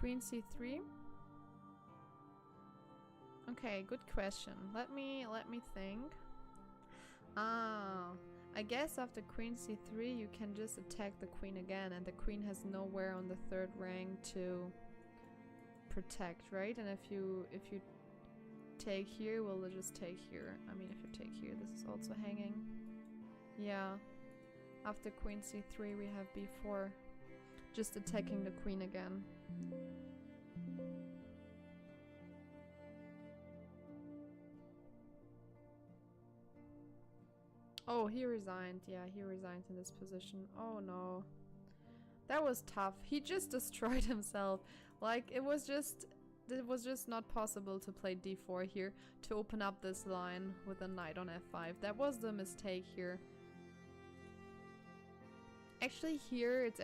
queen c3? Okay, good question. Let me think. I guess after queen c3 you can just attack the queen again, and the queen has nowhere on the third rank to protect, right? And if you take here, we'll just take here. I mean, if you take here, this is also hanging. Yeah. After queen c3 we have b4. Just attacking the queen again. Oh, he resigned. Yeah, he resigned in this position. Oh no. That was tough. He just destroyed himself. Like, it was just not possible to play d4 here to open up this line with a knight on f5. That was the mistake here. Actually, here it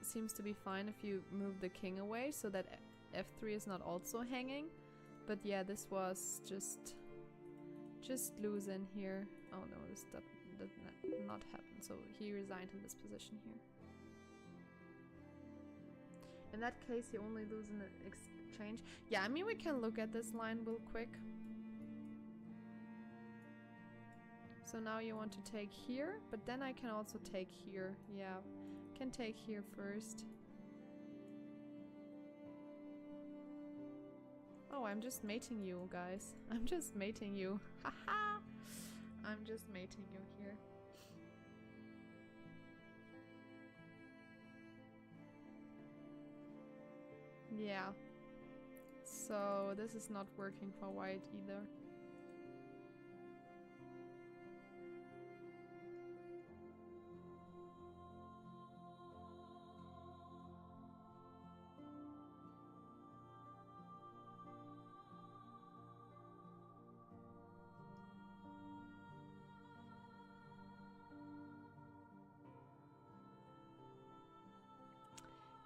seems to be fine if you move the king away so that f3 is not also hanging. But yeah, this was just lose in here. Oh no, this did not happen. So he resigned in this position here. In that case, you only lose in the exchange. Yeah, I mean, we can look at this line real quick. So now you want to take here, but then I can also take here. Yeah, can take here first. Oh, I'm just mating you, guys. I'm just mating you. Haha! I'm just mating you here. Yeah. So this is not working for white either.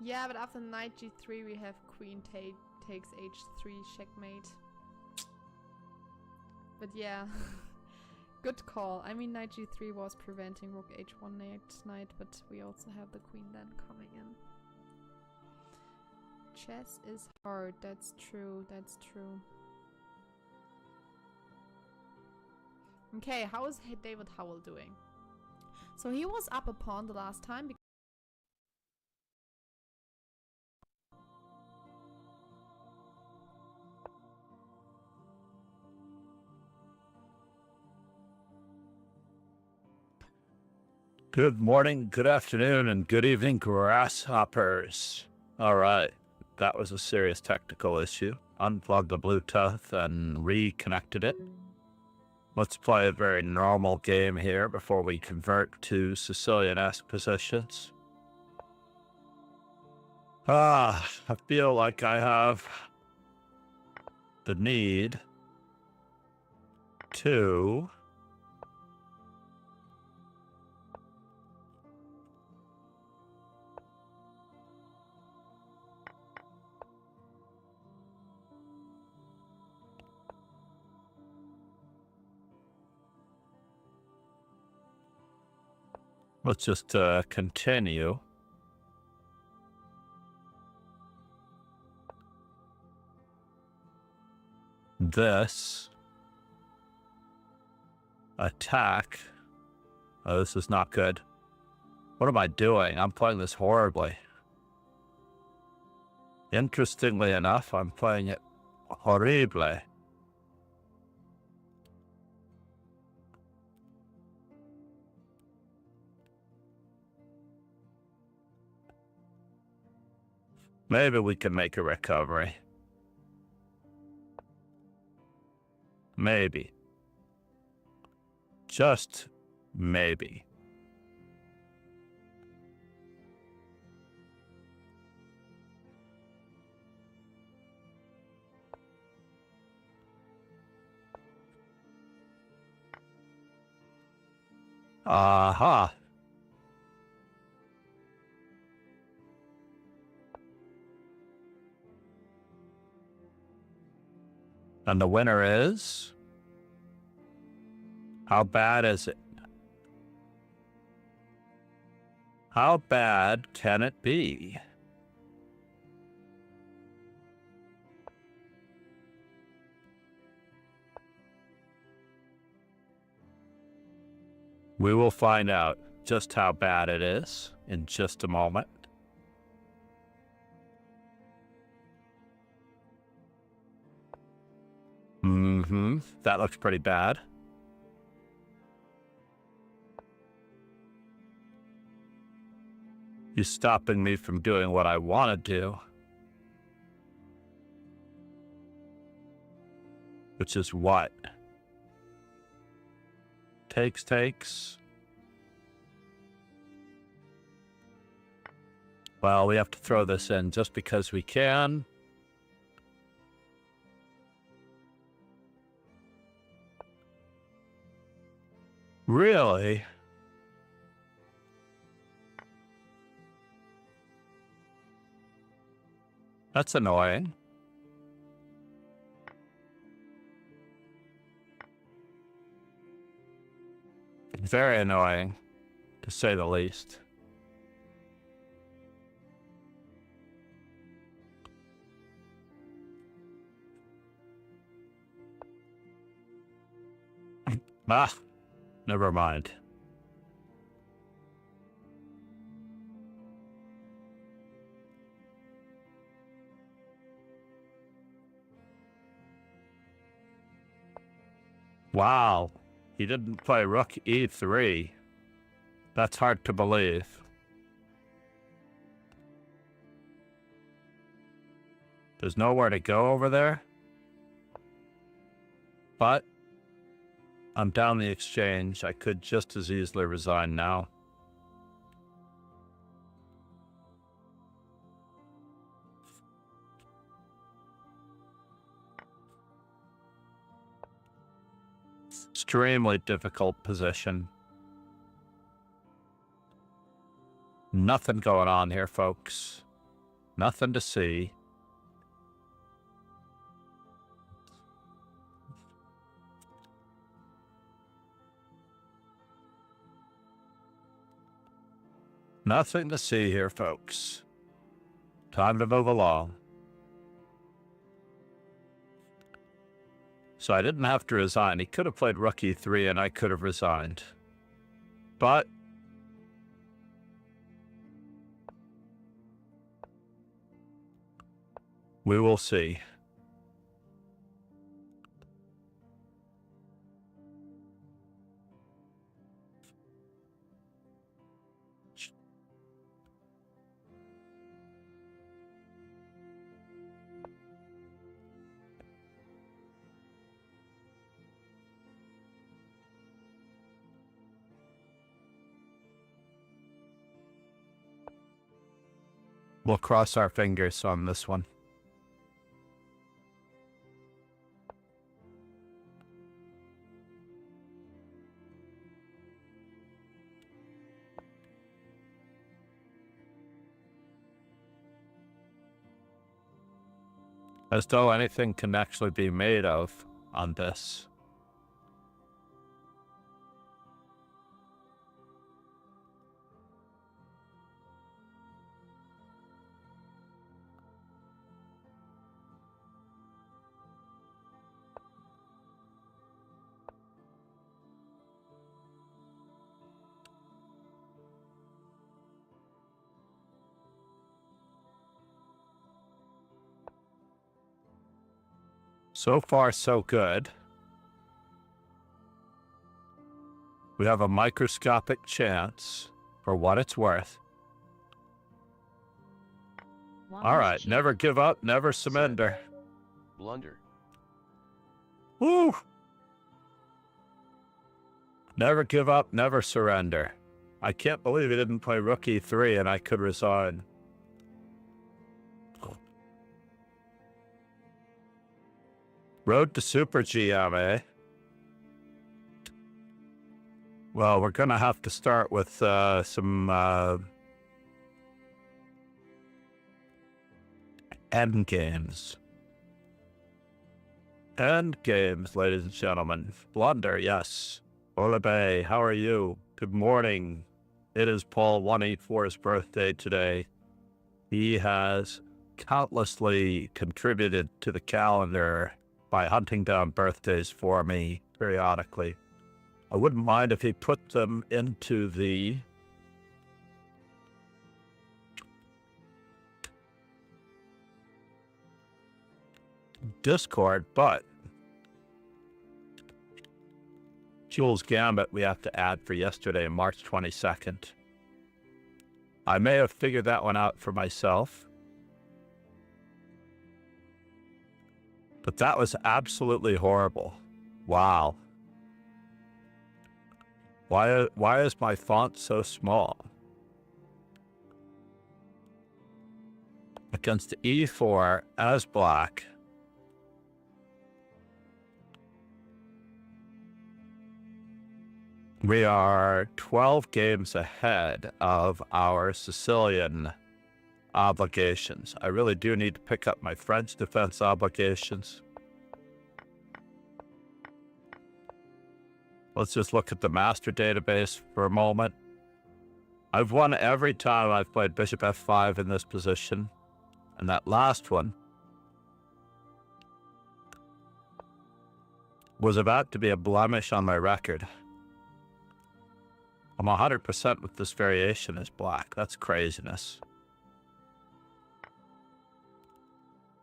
Yeah, but after knight g3 we have queen takes h3 checkmate. But yeah, good call. I mean, knight g3 was preventing rook h1 knight, but we also have the queen then coming in. Chess is hard. That's true. That's true. Okay, how is David Howell doing? So he was up a pawn the last time. Good morning, good afternoon, and good evening, grasshoppers. All right, that was a serious technical issue. Unplugged the Bluetooth and reconnected it. Let's play a very normal game here before we convert to Sicilian-esque positions. I feel like I have the need to let's just continue. This attack. Oh, this is not good. What am I doing? I'm playing this horribly. Interestingly enough, I'm playing it horribly. Maybe we can make a recovery. Maybe. Just maybe. Aha. And the winner is... How bad is it? How bad can it be? We will find out just how bad it is in just a moment. That looks pretty bad. You're stopping me from doing what I want to do. Which is what? Takes. Well, we have to throw this in just because we can. Really? That's annoying. Very annoying, to say the least. Never mind. Wow, he didn't play rook e3. That's hard to believe. There's nowhere to go over there. But I'm down the exchange. I could just as easily resign now. Extremely difficult position. Nothing going on here, folks. Nothing to see. Nothing to see here, folks. Time to move along. So I didn't have to resign. He could have played rook e3 and I could have resigned. But we will see. We'll cross our fingers on this one. As though anything can actually be made of on this. So far, so good. We have a microscopic chance for what it's worth. All right, never give up, never surrender. Blunder. Woo! Never give up, never surrender. I can't believe he didn't play rook e3 and I could resign. Road to Super GM, eh? Well, we're gonna have to start with some end games. End games, ladies and gentlemen. Blunder, yes. Paul1e4's, how are you? Good morning. It is Paul1e4's birthday today. He has countlessly contributed to the calendar by hunting down birthdays for me periodically. I wouldn't mind if he put them into the Discord, but Jules Gambit we have to add for yesterday, March 22nd. I may have figured that one out for myself. But that was absolutely horrible. Wow. Why is my font so small? Against e4 as black. We are 12 games ahead of our Sicilian obligations. I really do need to pick up my French defense obligations. Let's just look at the master database for a moment. I've won every time I've played bishop f5 in this position. And that last one was about to be a blemish on my record. I'm 100% with this variation as black. That's craziness.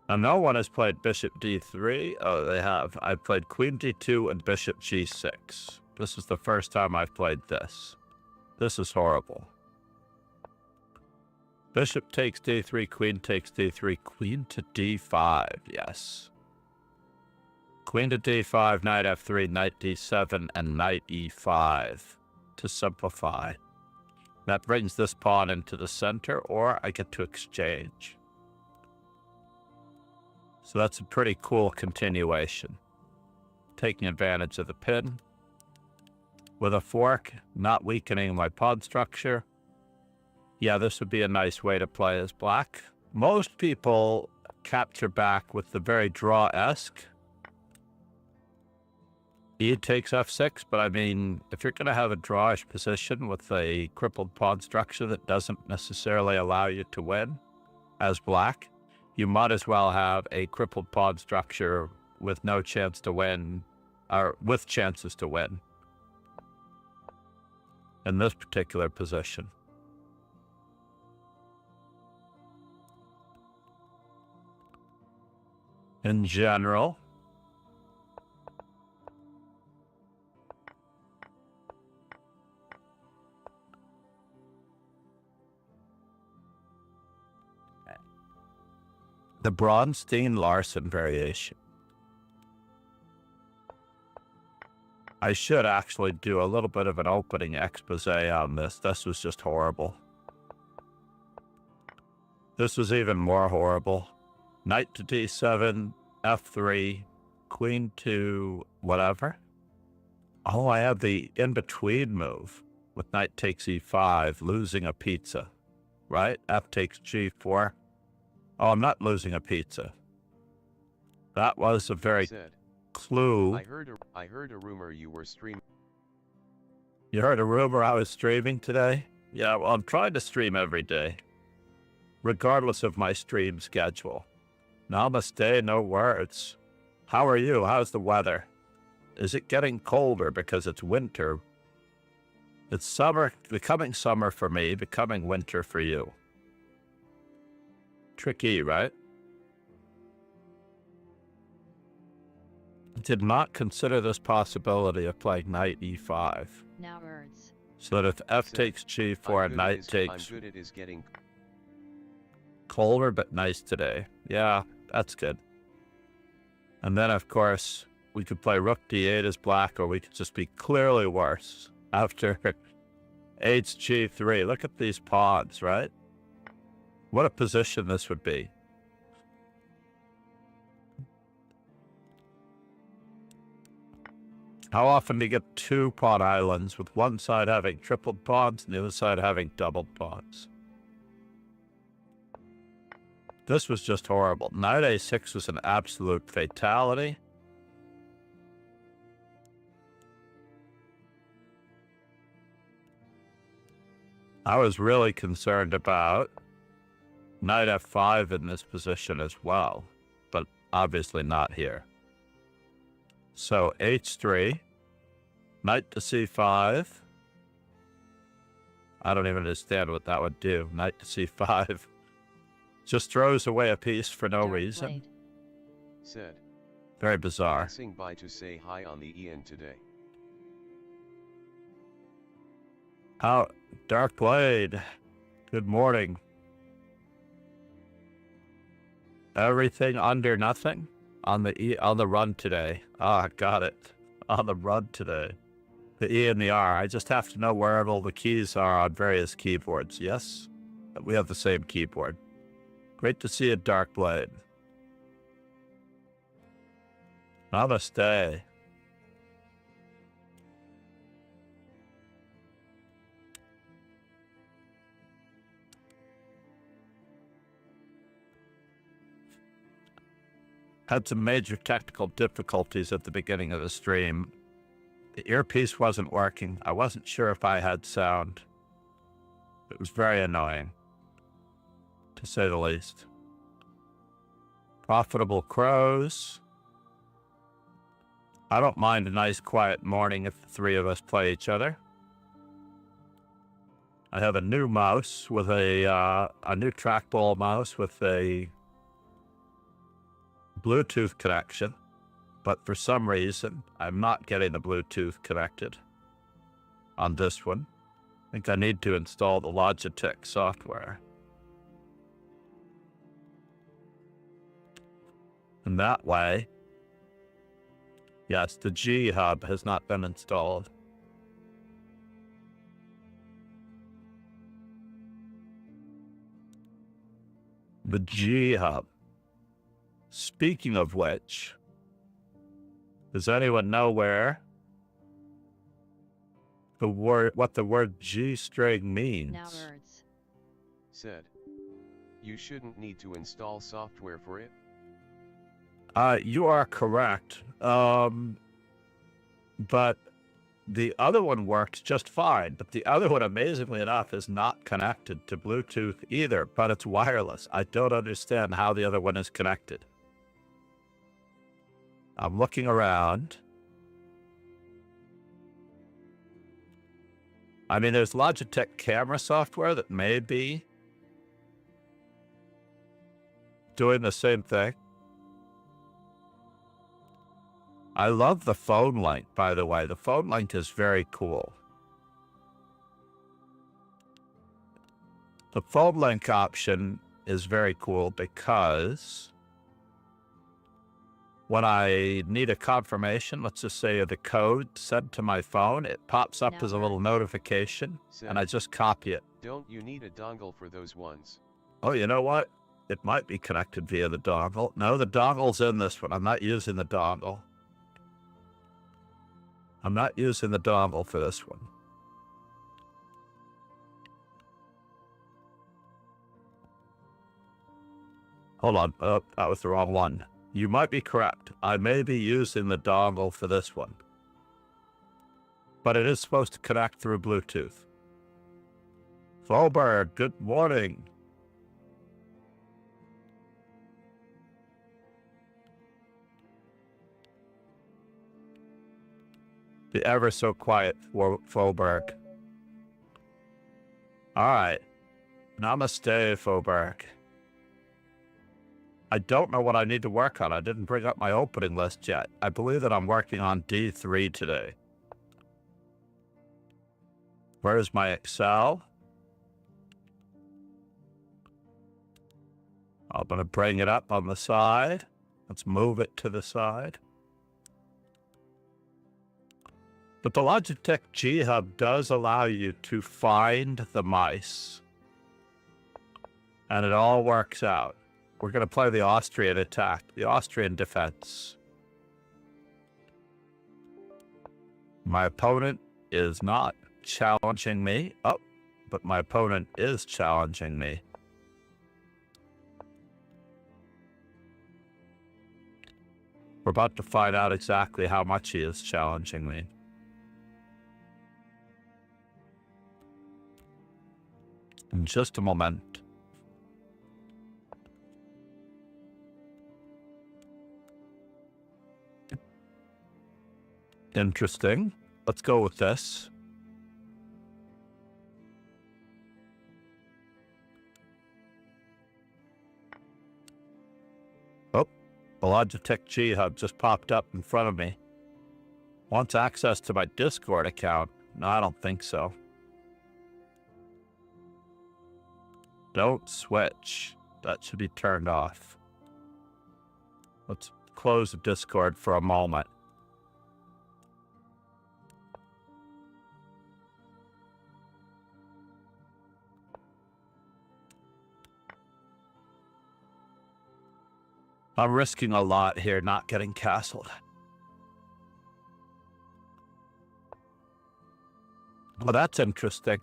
And no one has played bishop d3. Oh, they have. I've played queen d2 and bishop g6. This is the first time I've played this. This is horrible. Bishop takes d3, queen takes d3, queen to d5, yes. Queen to d5, knight f3, knight d7, and knight e5 to simplify. That brings this pawn into the center, or I get to exchange. So that's a pretty cool continuation. Taking advantage of the pin. With a fork, not weakening my pawn structure. Yeah, this would be a nice way to play as black. Most people capture back with the very draw-esque. E takes f6, but I mean, if you're going to have a drawish position with a crippled pawn structure that doesn't necessarily allow you to win as black, you might as well have a crippled pawn structure with no chance to win, or with chances to win in this particular position. In general, the Bronstein-Larsen variation. I should actually do a little bit of an opening expose on this. This was just horrible. This was even more horrible. Knight to d7, f3, queen to whatever. Oh, I have the in-between move with knight takes e5, losing a pizza, right? F takes g4. Oh, I'm not losing a pizza. That was a very clue. I heard a rumor you were streaming. You heard a rumor I was streaming today? Yeah, well, I'm trying to stream every day, regardless of my stream schedule. Namaste, no words. How are you? How's the weather? Is it getting colder because it's winter? It's summer, becoming summer for me, becoming winter for you. Tricky, right? Did not consider this possibility of playing knight e5. Now words. So that if f takes g4 and knight takes... I'm good it is getting colder, but nice today. Yeah, that's good. And then, of course, we could play rook d8 as black, or we could just be clearly worse after hg3. Look at these pawns, right? What a position this would be. How often do you get two pawn islands with one side having tripled pawns and the other side having doubled pawns? This was just horrible. Knight a6 was an absolute fatality. I was really concerned about knight f5 in this position as well, but obviously not here. So h3, Knight to c5. I don't even understand what that would do. Knight to c5. Just throws away a piece for no reason. Blade. Said. Very bizarre. Passing by to say hi on the EN today. How Dark Blade. Good morning. Everything under nothing on the run today. Ah, got it. On the run today. The E and the R. I just have to know where all the keys are on various keyboards. Yes, we have the same keyboard. Great to see you, Dark Blade. Namaste. Had some major technical difficulties at the beginning of the stream. The earpiece wasn't working. I wasn't sure if I had sound. It was very annoying, to say the least. Profitable crows. I don't mind a nice quiet morning if the three of us play each other. I have a new mouse with a new trackball mouse with a Bluetooth connection, but for some reason I'm not getting the Bluetooth connected on this one. I think I need to install the Logitech software. And that way, yes, the G hub has not been installed. The G hub. Speaking of which, does anyone know where what the word G string means? Now words. Said. You shouldn't need to install software for it. You are correct. But the other one works just fine. But the other one, amazingly enough, is not connected to Bluetooth either, but it's wireless. I don't understand how the other one is connected. I'm looking around. I mean, there's Logitech camera software that may be doing the same thing. I love the phone link, by the way. The phone link is very cool. The phone link option is very cool because when I need a confirmation, let's just say the code sent to my phone, it pops up as a little notification, and I just copy it. Don't you need a dongle for those ones? Oh, you know what? It might be connected via the dongle. No, the dongle's in this one. I'm not using the dongle. I'm not using the dongle for this one. Hold on. Oh, that was the wrong one. You might be correct. I may be using the dongle for this one. But it is supposed to connect through Bluetooth. Folberg, good morning. The ever so quiet Folberg. All right. Namaste, Folberg. I don't know what I need to work on. I didn't bring up my opening list yet. I believe that I'm working on D3 today. Where's my Excel? I'm going to bring it up on the side. Let's move it to the side. But the Logitech G Hub does allow you to find the mice. And it all works out. We're going to play the Austrian attack, the Austrian defense. My opponent is not challenging me. Oh, but my opponent is challenging me. We're about to find out exactly how much he is challenging me. In just a moment. Interesting. Let's go with this. Oh, the Logitech G Hub just popped up in front of me. Wants access to my Discord account. No, I don't think so. Don't switch. That should be turned off. Let's close the Discord for a moment. I'm risking a lot here not getting castled. Well, that's interesting.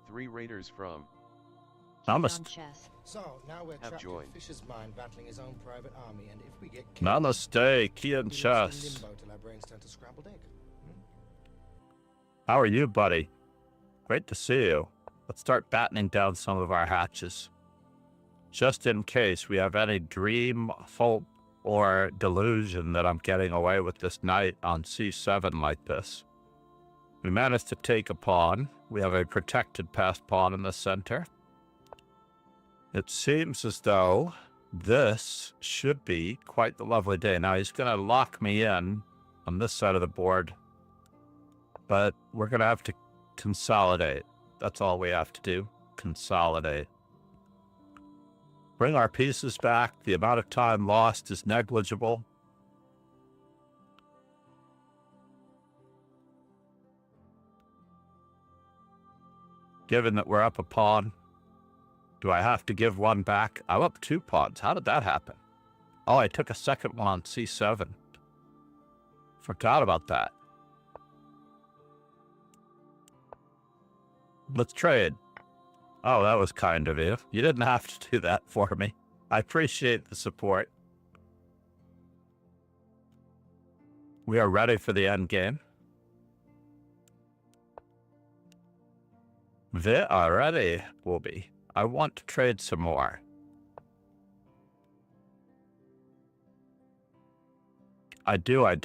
Three raiders from Namaste. So now we're Have trapped in joined. Fisher's mind battling his own private army, and if we get Namaste, key and we chess. live in limbo till our brains turn to scrambled egg. How are you, buddy? Great to see you. Let's start battening down some of our hatches. Just in case we have any dream, hope, or delusion that I'm getting away with this knight on c7 like this. We managed to take a pawn. We have a protected passed pawn in the center. It seems as though this should be quite the lovely day. Now he's going to lock me in on this side of the board, but we're going to have to consolidate. That's all we have to do. Consolidate. Bring our pieces back. The amount of time lost is negligible. Given that we're up a pawn, do I have to give one back? I'm up 2 pawns. How did that happen? Oh, I took a second one on c7. Forgot about that. Let's trade. Oh, that was kind of you. You didn't have to do that for me. I appreciate the support. We are ready for the end game. We are ready, Paul1e. I want to trade some more. I do. I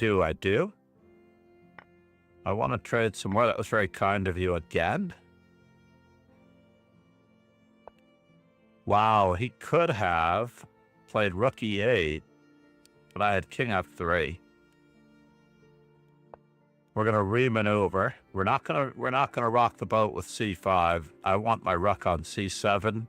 want to trade some more. That was very kind of you again. Wow, he could have played rook e8, but I had king f3. We're gonna remaneuver. We're not gonna rock the boat with c5. I want my rook on c7.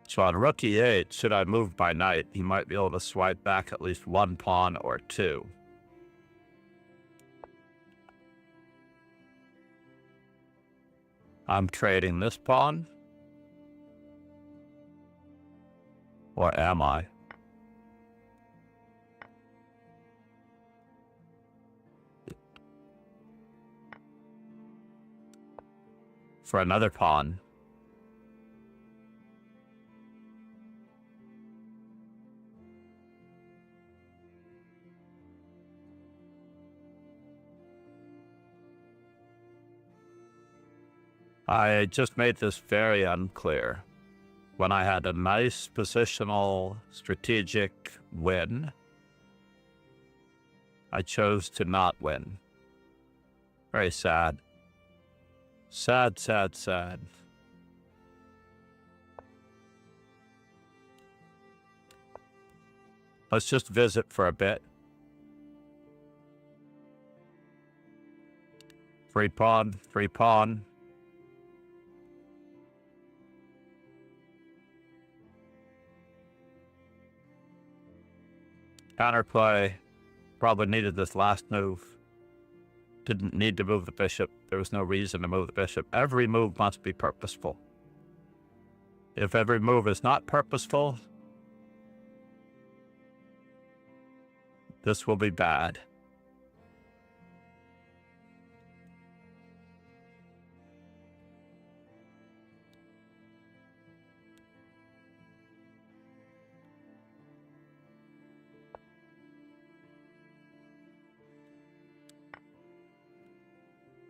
So on rook e8, should I move my knight, he might be able to swipe back at least 1 pawn or 2. I'm trading this pawn. Or am I? For another pawn. I just made this very unclear. When I had a nice positional strategic win, I chose to not win. Very sad. Sad. Let's just visit for a bit. Free pawn. Counterplay. Probably needed this last move. Didn't need to move the bishop. There was no reason to move the bishop. Every move must be purposeful. If every move is not purposeful, this will be bad.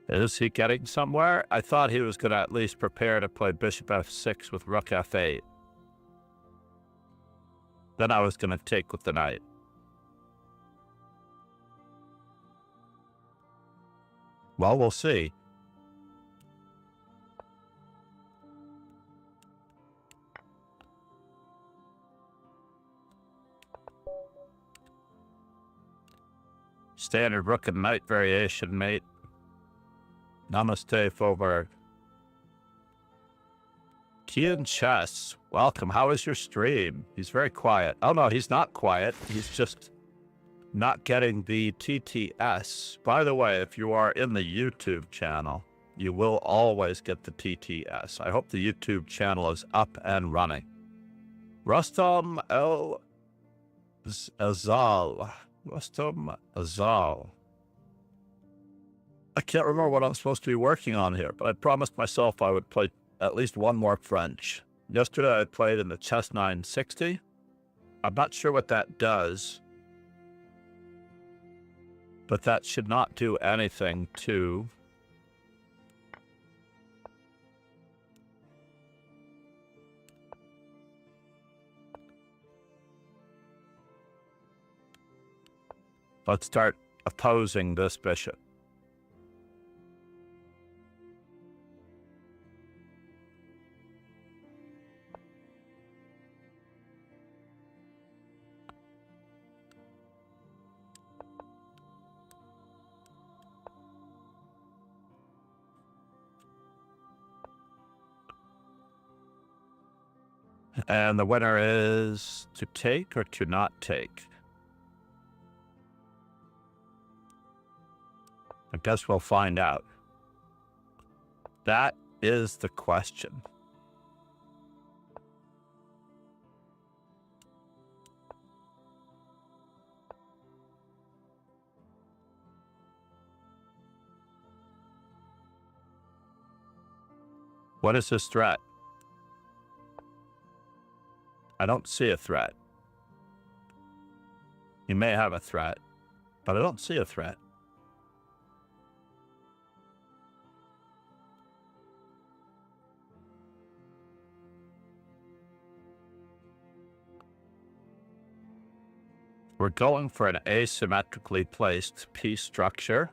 Is he getting somewhere? I thought he was going to at least prepare to play bishop f6 with rook f8. Then I was going to take with the knight. Well, we'll see. Standard rook and knight variation, mate. Namaste, Faubourg. Kian Chess, welcome. How is your stream? He's very quiet. Oh no, he's not quiet. He's just not getting the TTS. By the way, if you are in the YouTube channel, you will always get the TTS. I hope the YouTube channel is up and running. Rustam El Azal. Rustam Azal. I can't remember what I'm supposed to be working on here, but I promised myself I would play at least one more French. Yesterday I played in the Chess 960. I'm not sure what that does, but that should not do anything to let's start opposing this bishop. And the winner is to take or to not take. I guess we'll find out. That is the question. What is his threat? I don't see a threat. He may have a threat, but I don't see a threat. We're going for an asymmetrically placed piece structure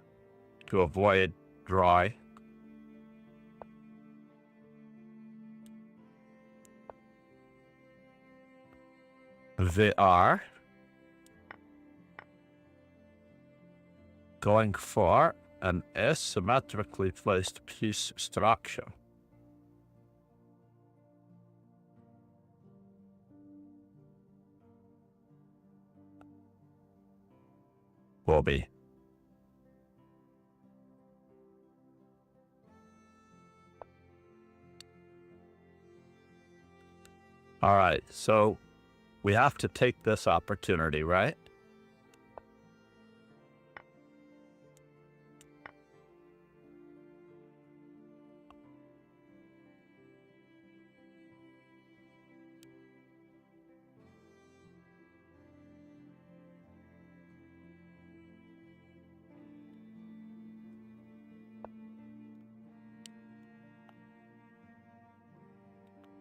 to avoid draw. VR. Going for an asymmetrically placed piece structure. Will be. All right, so we have to take this opportunity, right?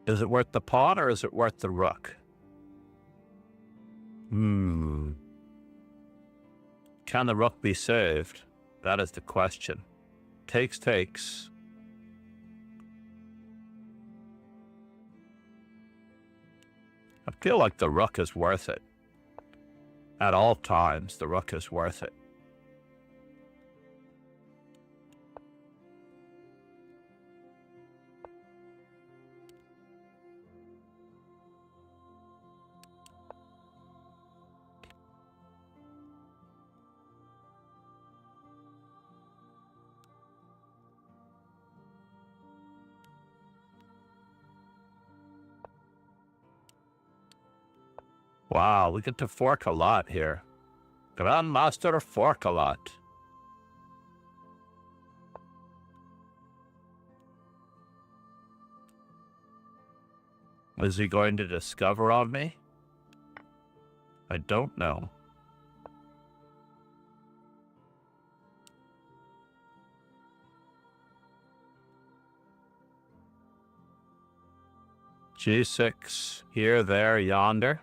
Is it worth the pawn or is it worth the rook? Can the rook be saved? That is the question. Takes, takes. I feel like the rook is worth it. At all times, the rook is worth it. Wow, we get to fork a lot here. Grandmaster fork a lot. Is he going to discover on me? I don't know. G6 here, there, yonder.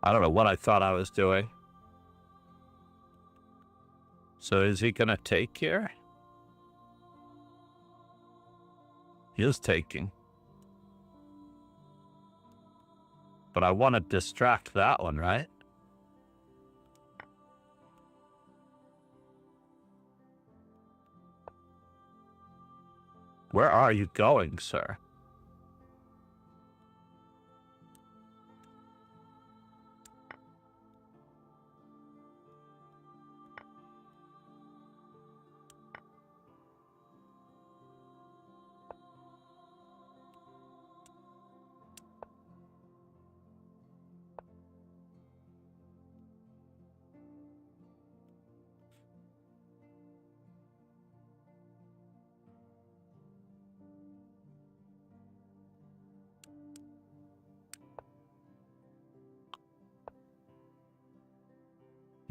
I don't know what I thought I was doing. So is he gonna take here? He is taking. But I want to distract that one, right? Where are you going, sir?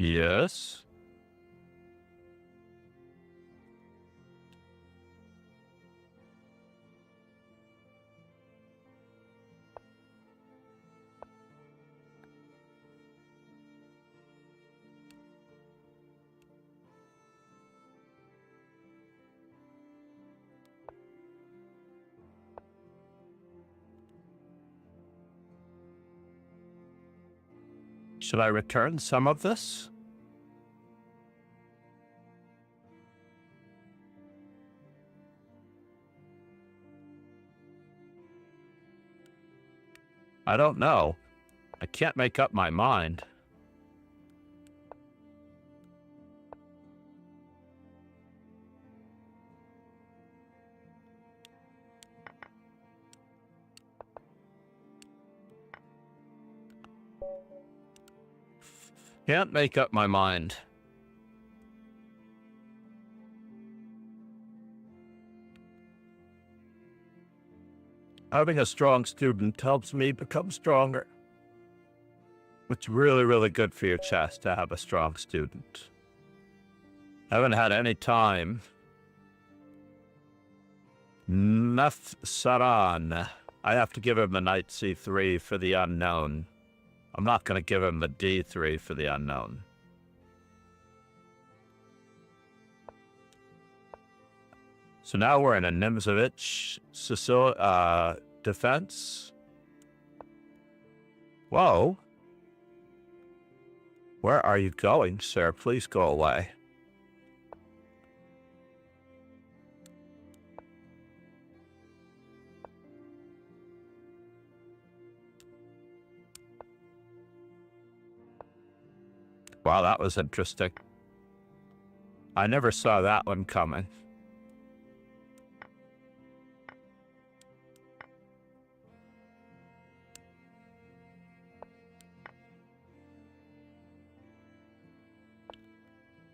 Yes. Should I return some of this? I don't know. I can't make up my mind. Can't make up my mind. Having a strong student helps me become stronger. It's really, really good for your chess to have a strong student. I haven't had any time. Naf Saran. I have to give him the knight c3 for the unknown. I'm not going to give him the d3 for the unknown. So now we're in a Nimzovich defense. Whoa. Where are you going, sir? Please go away. Wow, that was interesting. I never saw that one coming.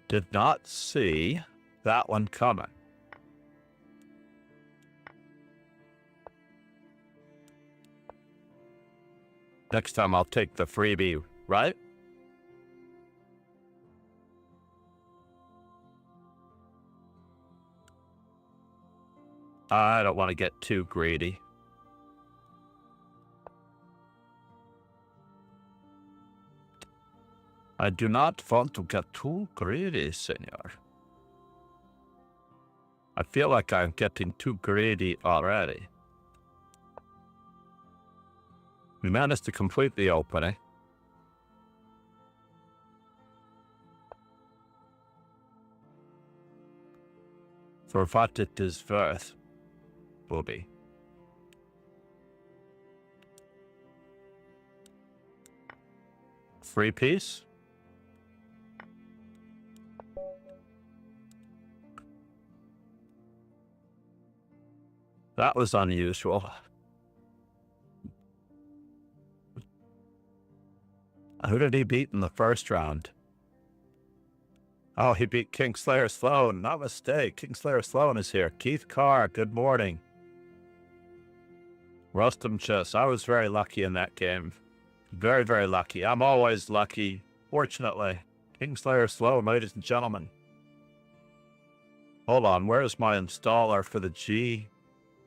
Did not see that one coming. Next time I'll take the freebie, right? I don't want to get too greedy. I do not want to get too greedy, senor. I feel like I'm getting too greedy already. We managed to complete the opening. For what it is worth, Bobby. Free piece? That was unusual. Who did he beat in the first round? Oh, he beat Kingslayer Sloan. Not a mistake. Kingslayer Sloan is here. Keith Carr, good morning. Rustum Chess. I was very lucky in that game. Very, very lucky. I'm always lucky, fortunately. Kingslayer Sloan, ladies and gentlemen. Hold on, where's my installer for the G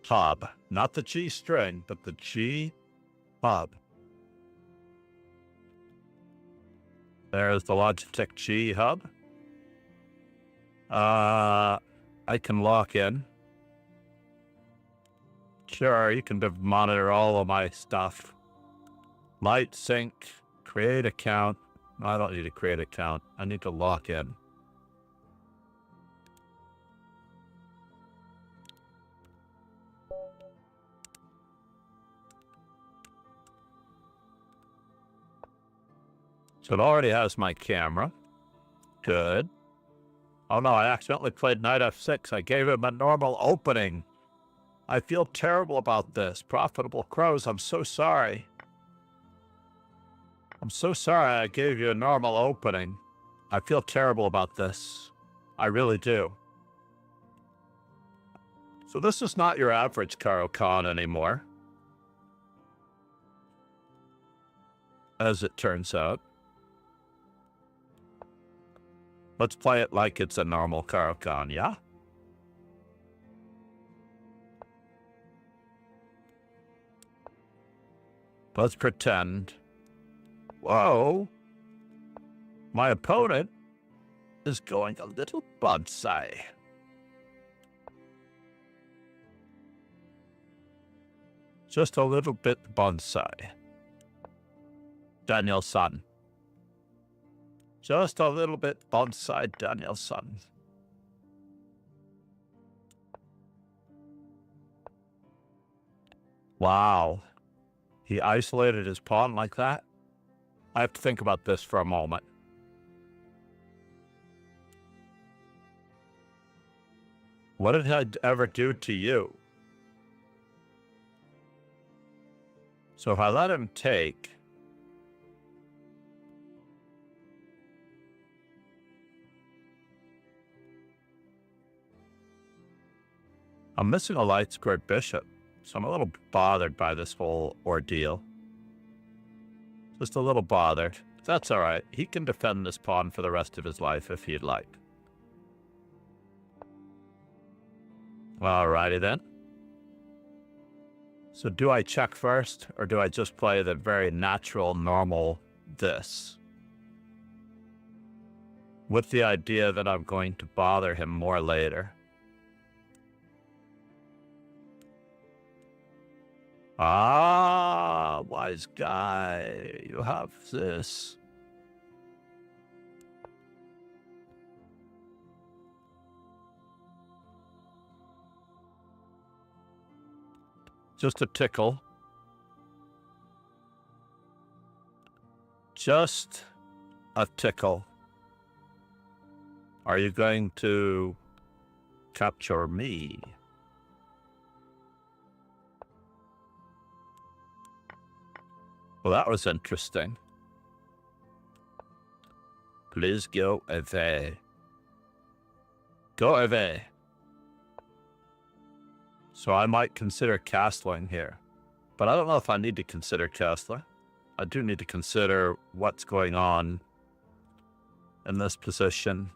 hub? Not the G string, but the G hub. There's the Logitech G hub. I can lock in. Sure, you can monitor all of my stuff. Light sync, create account. No, I don't need to create account. I need to lock in. So it already has my camera. Good. Oh no, I accidentally played knight f6. I gave him a normal opening. I feel terrible about this. Profitable Crows, I'm so sorry. I'm so sorry I gave you a normal opening. I feel terrible about this. I really do. So this is not your average Karo Khan anymore. As it turns out. Let's play it like it's a normal Karo Khan, yeah? Let's pretend. Whoa. My opponent is going a little bonsai. Just a little bit bonsai. Danielson. Just a little bit bonsai Danielson. Wow. He isolated his pawn like that? I have to think about this for a moment. What did I ever do to you? So if I let him take... I'm missing a light squared bishop, so I'm a little bothered by this whole ordeal. Just a little bothered. That's all right. He can defend this pawn for the rest of his life if he'd like. Alrighty then. So do I check first, or do I just play the very natural, normal this? With the idea that I'm going to bother him more later. Ah, wise guy, you have this. Just a tickle. Just a tickle. Are you going to capture me? Well, that was interesting. Please go away. Go away. So I might consider castling here. But I don't know if I need to consider castling. I do need to consider what's going on in this position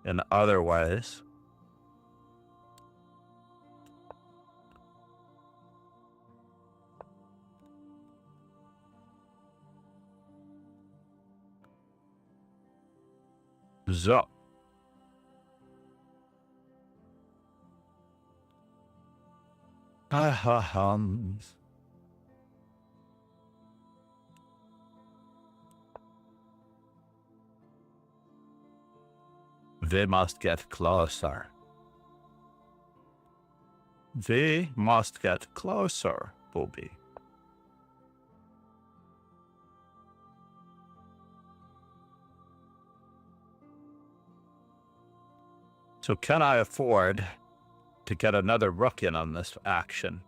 in other ways. So. We must get closer. We must get closer, Booby. So can I afford to get another rook in on this action.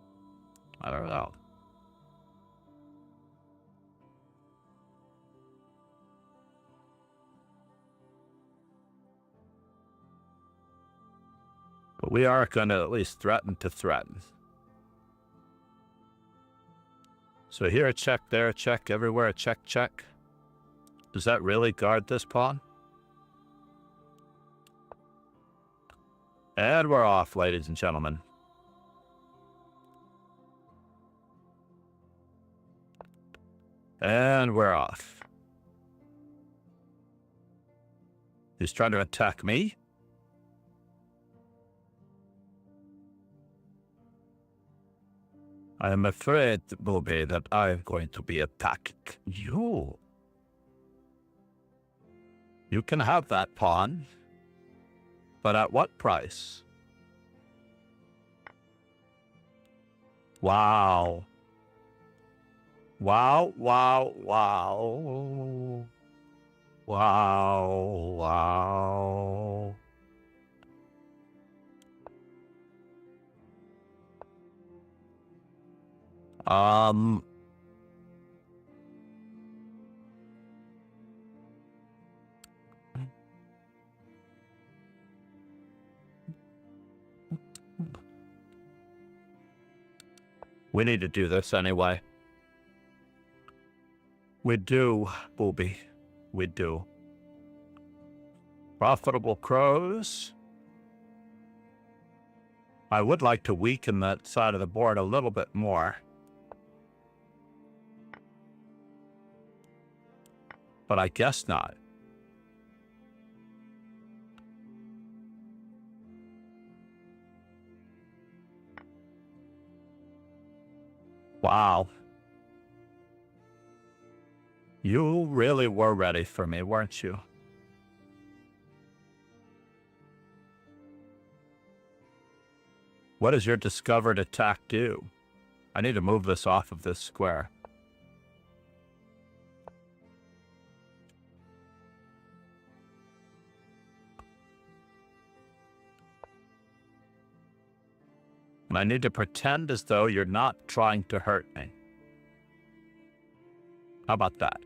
I don't know. But we are going to at least threaten to threaten. So here a check, there a check, everywhere a check, check. Does that really guard this pawn? And we're off, ladies and gentlemen. And we're off. He's trying to attack me. I am afraid, Booby, that I am going to be attacking you. You can have that pawn, but at what price? Wow. Wow, wow, wow. Wow, wow. We need to do this anyway. We do, Booby. We do. Profitable crows. I would like to weaken that side of the board a little bit more. But I guess not. Wow. You really were ready for me, weren't you? What does your discovered attack do? I need to move this off of this square. And I need to pretend as though you're not trying to hurt me. How about that?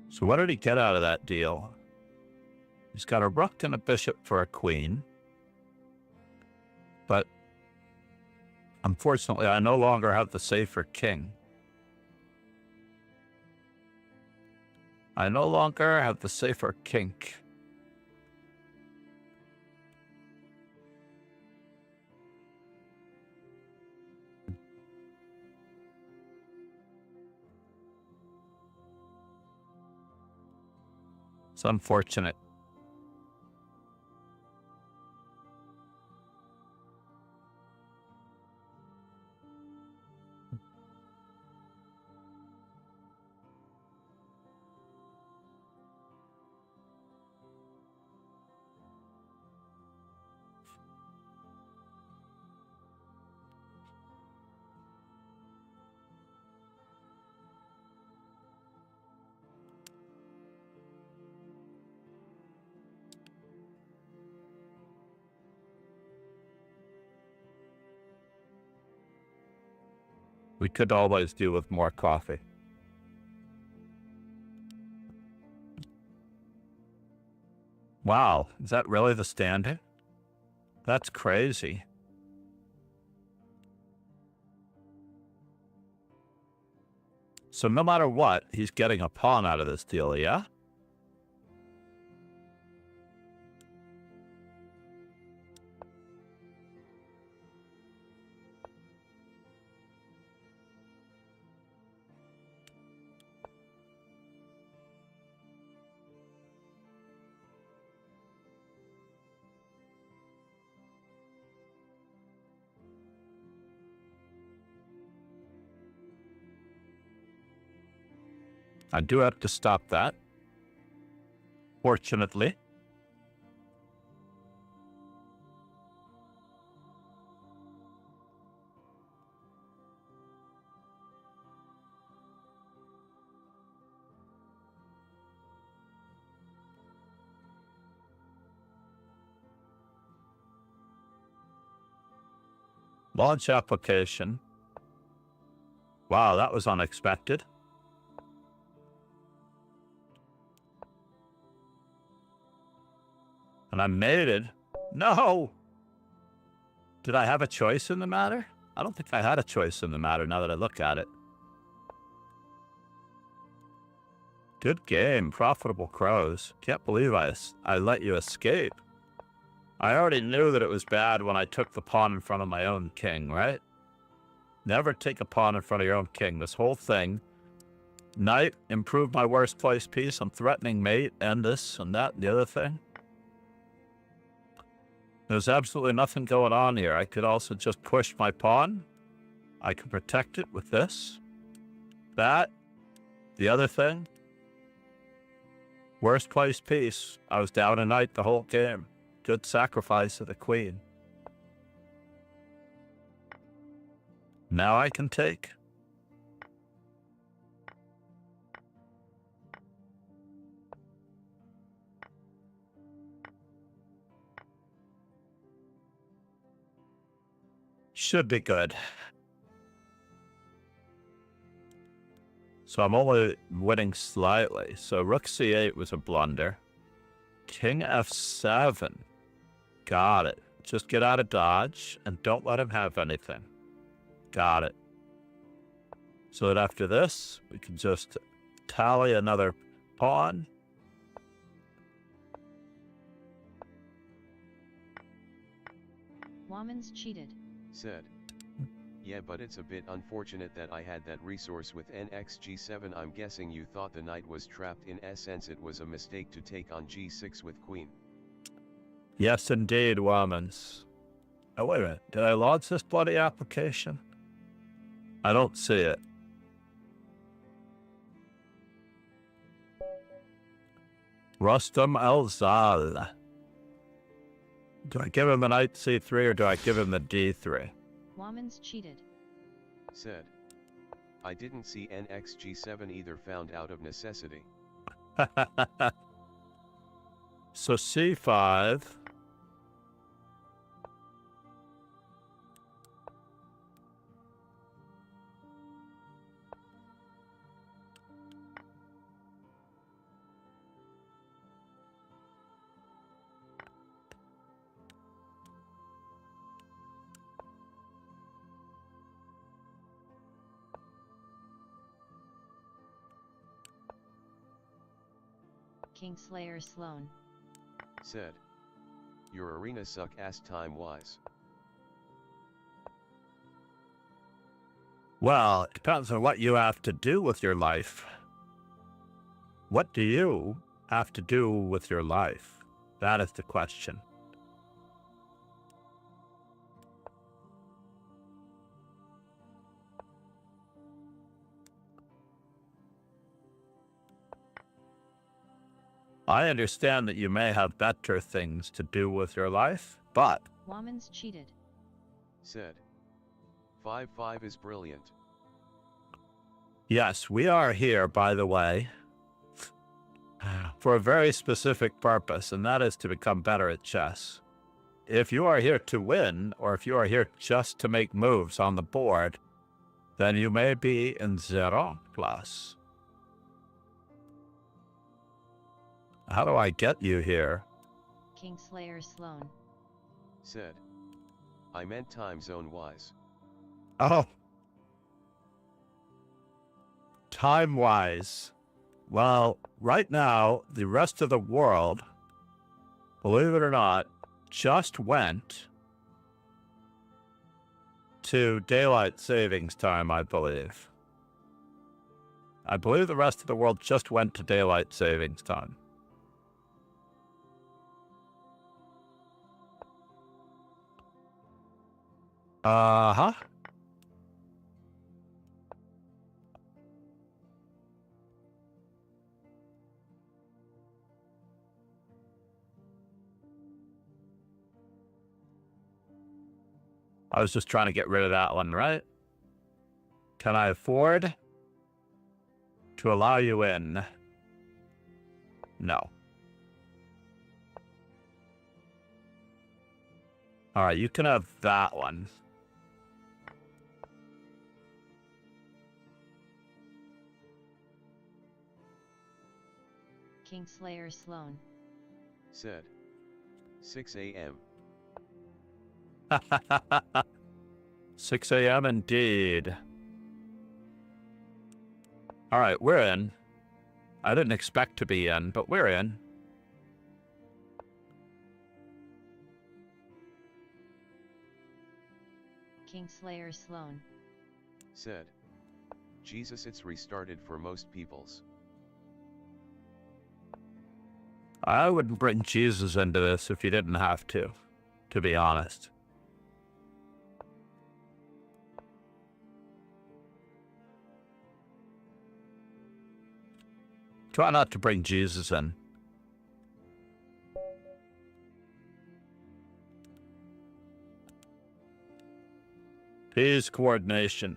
So what did he get out of that deal? He's got a rook and a bishop for a queen. But unfortunately, I no longer have the safer king. I no longer have the safer king. It's unfortunate. We could always do with more coffee. Wow, is that really the standing? That's crazy. So no matter what, he's getting a pawn out of this deal, yeah? I do have to stop that. Fortunately. Launch application. Wow, that was unexpected. And I mated. No! Did I have a choice in the matter? I don't think I had a choice in the matter now that I look at it. Good game, profitable crows. Can't believe I let you escape. I already knew that it was bad when I took the pawn in front of my own king, right? Never take a pawn in front of your own king. This whole thing. Knight, improve my worst place piece. I'm threatening mate, and this and that and the other thing. There's absolutely nothing going on here. I could also just push my pawn. I could protect it with this. That. The other thing. Worst place piece. I was down a knight the whole game. Good sacrifice of the queen. Now I can take. Should be good. So I'm only winning slightly. So rook c8 was a blunder. King f7. Got it. Just get out of dodge and don't let him have anything. Got it. So that after this, we can just tally another pawn. Woman's cheated. Said. Yeah, but it's a bit unfortunate that I had that resource with nxg7. I'm guessing you thought the knight was trapped. In essence, it was a mistake to take on g6 with queen. Yes, indeed, Womans. Oh, wait a minute. Did I launch this bloody application? I don't see it. Rustam El-Zal. Do I give him the knight c3 or do I give him the d3? Woman's cheated. Said. I didn't see nxg7 either, found out of necessity. So c5. Kingslayer Sloan. Said. Your arena suck ass time-wise. Well, it depends on what you have to do with your life. What do you have to do with your life? That is the question. I understand that you may have better things to do with your life, but... Woman's cheated. Said. 5-5 is brilliant. Yes, we are here, by the way, for a very specific purpose, and that is to become better at chess. If you are here to win, or if you are here just to make moves on the board, then you may be in zero class. How do I get you here? Kingslayer Sloan. Said. I meant time zone wise. Oh. Time-wise. Well, right now, the rest of the world, believe it or not, just went to daylight savings time, I believe. I believe the rest of the world just went to daylight savings time. Uh-huh. I was just trying to get rid of that one, right? Can I afford to allow you in? No. All right, you can have that one. Kingslayer Sloan. Said. 6 a.m. 6 a.m. indeed. All right, we're in. I didn't expect to be in, but we're in. Kingslayer Sloan. Said. Jesus, it's restarted for most peoples. I wouldn't bring Jesus into this if you didn't have to be honest. Try not to bring Jesus in. Peace coordination.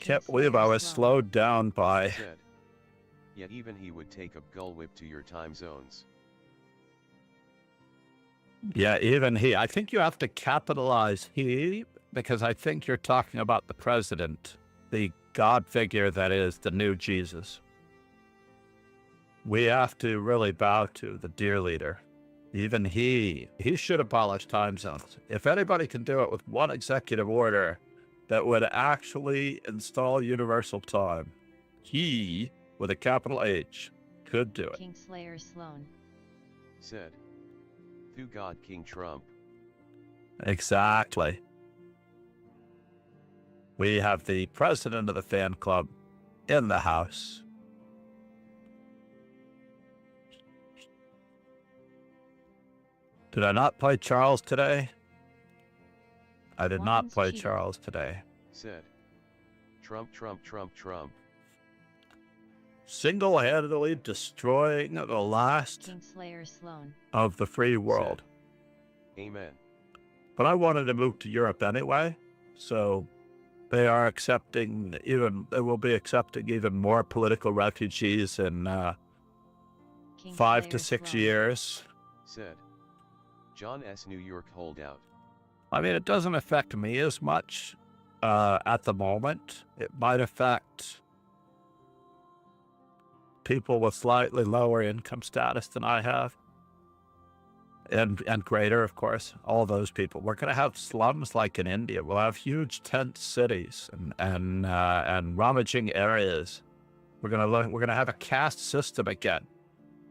Can't believe I was slowed down by... Said. Yet even he would take a gull whip to your time zones. Yeah, even he. I think you have to capitalize he, because I think you're talking about the president, the God figure that is the new Jesus. We have to really bow to the dear leader. Even he should abolish time zones. If anybody can do it with one executive order that would actually install universal time, he, with a capital H, could do it. Kingslayer Sloan. Said. Through God King Trump. Exactly. We have the president of the fan club in the house. Did I not play Charles today? I did not play Charles today. Said. Trump, Trump, Trump, Trump. Single-handedly destroying the last Kingslayer Sloan. of the free world. Said. Amen. But I wanted to move to Europe anyway, so they are accepting they will be accepting even more political refugees in 5 to 6 years. Said. John S. New York holdout. I mean, it doesn't affect me as much at the moment. It might affect people with slightly lower income status than I have. And greater, of course, all those people. We're going to have slums like in India. We'll have huge tent cities and rummaging areas. We're going to have a caste system again.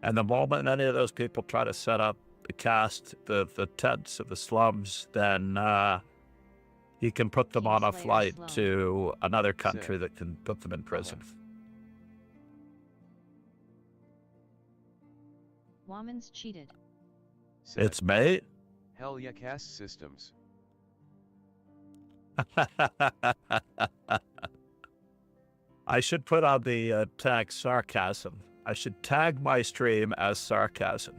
And the moment any of those people try to set up the tents of the slums, then he can put them on a flight to another country that can put them in prison. Woman's cheated. Said. It's mate. Hell yeah, caste systems. I should put on the tag sarcasm. I should tag my stream as sarcasm.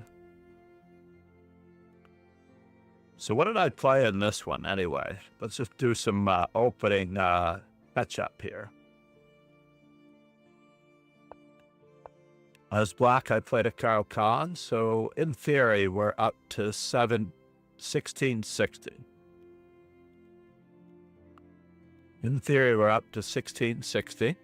So what did I play in this one anyway? Let's just do some opening catch-up here. As black, I played a Carl Khan, so in theory, we're up to 1660. In theory, we're up to 1660.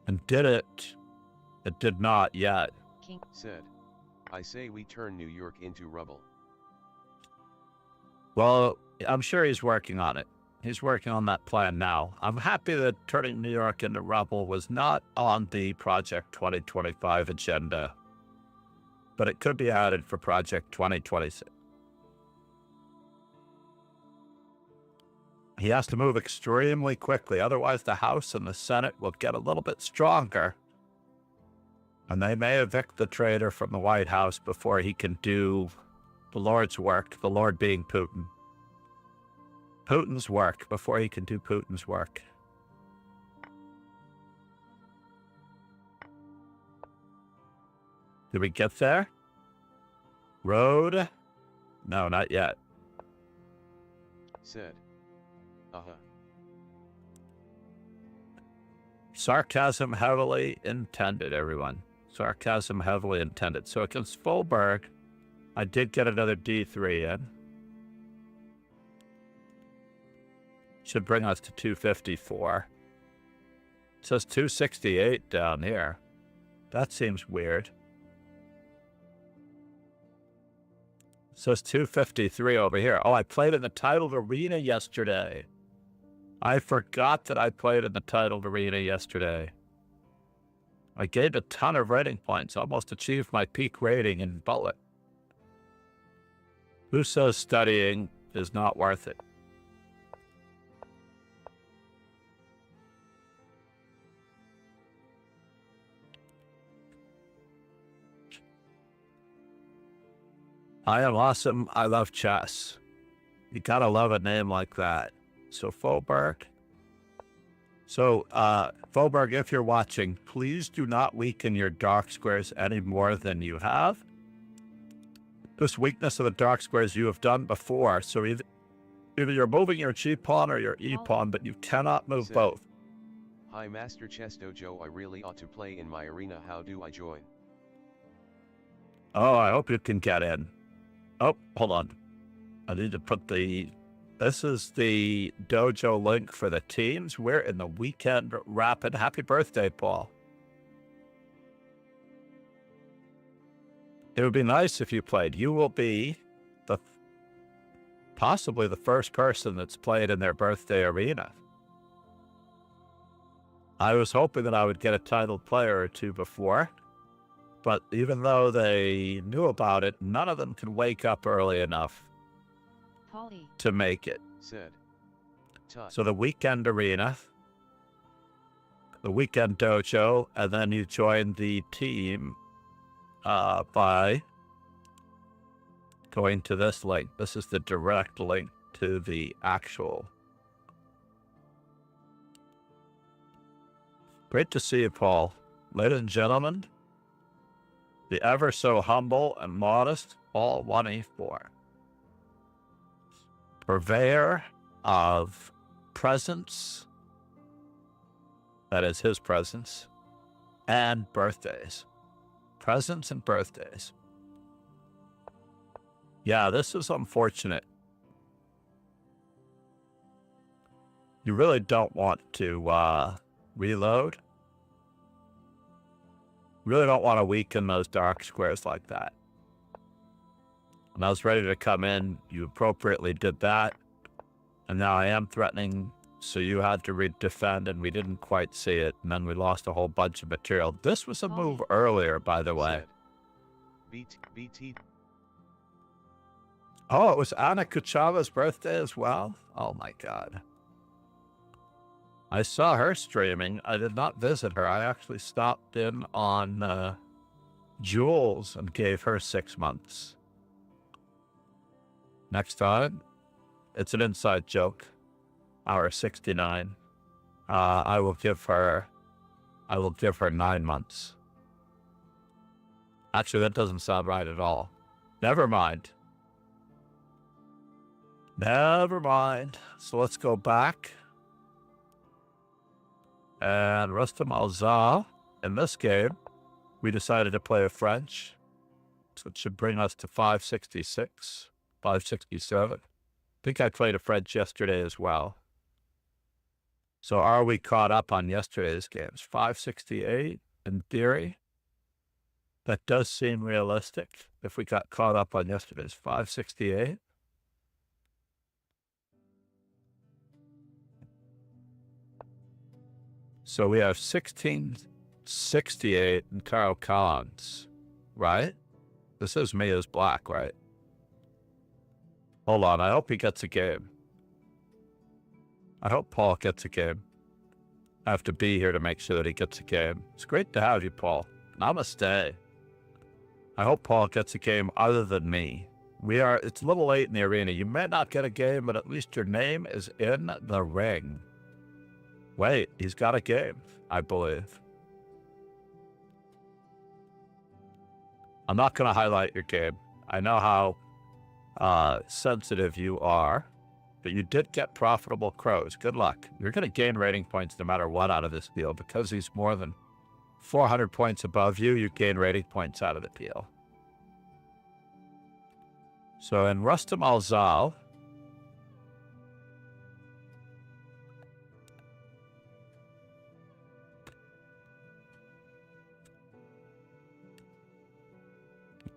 And did it? It did not yet. King. Said. I say we turn New York into rubble. Well, I'm sure he's working on it. He's working on that plan now. I'm happy that turning New York into rubble was not on the Project 2025 agenda, but it could be added for Project 2026. He has to move extremely quickly, otherwise the House and the Senate will get a little bit stronger, and they may evict the traitor from the White House before he can do the Lord's work, the Lord being Putin. Putin's work before he can do Putin's work. Did we get there? Road? No, not yet. Said. Sarcasm heavily intended, everyone. Sarcasm heavily intended. So against Fulberg, I did get another D3 in. Should bring us to 254. It says 268 down here. That seems weird. It says 253 over here. Oh, I played in the titled arena yesterday. I forgot that I played in the titled arena yesterday. I gained a ton of rating points, almost achieved my peak rating in Bullet. Who says studying is not worth it? I am awesome. I love chess. You gotta love a name like that. So Faubourg. So, Faubourg, if you're watching, please do not weaken your dark squares any more than you have. This weakness of the dark squares you have done before. So either you're moving your G pawn or your E pawn, but you cannot move both. Hi Master Chess Dojo, I really ought to play in my arena. How do I join? Oh, I hope you can get in. Oh, hold on. I need to put this is the dojo link for the teams. We're in the weekend rapid. Happy birthday, Paul. It would be nice if you played. You will be possibly the first person that's played in their birthday arena. I was hoping that I would get a titled player or two before, but even though they knew about it, none of them can wake up early enough to make it. So the weekend arena, the weekend dojo, and then you join the team by going to this link. This is the direct link to the actual. Great to see you, Paul. Ladies and gentlemen, the ever so humble and modest Paul1e4. Purveyor of presents, that is his presents, and birthdays. Presents and birthdays. Yeah, this is unfortunate. You really don't want to reload. Really don't want to weaken those dark squares like that. When I was ready to come in, you appropriately did that. And now I am threatening, so you had to defend, and we didn't quite see it. And then we lost a whole bunch of material. This was a move earlier, by the way. BT. Oh, it was Anna Kuchava's birthday as well? Oh my God. I saw her streaming. I did not visit her. I actually stopped in on Jules and gave her 6 months. Next time, it's an inside joke. Hour 69. I will give her 9 months. Actually, that doesn't sound right at all. Never mind. Never mind. So let's go back. And Rustam Alza, in this game, we decided to play a French. So it should bring us to 566, 567. I think I played a French yesterday as well. So are we caught up on yesterday's games? 568 in theory. That does seem realistic if we got caught up on yesterday's 568. So we have 1668 in Carl Collins, right? This is me as black, right? Hold on, I hope he gets a game. I hope Paul gets a game. I have to be here to make sure that he gets a game. It's great to have you, Paul. Namaste. I hope Paul gets a game other than me. It's a little late in the arena. You may not get a game, but at least your name is in the ring. Wait, he's got a game, I believe. I'm not going to highlight your game. I know how sensitive you are, but you did get profitable crows. Good luck. You're going to gain rating points no matter what out of this deal. Because he's more than 400 points above you, you gain rating points out of the deal. So in Rustam Alzal,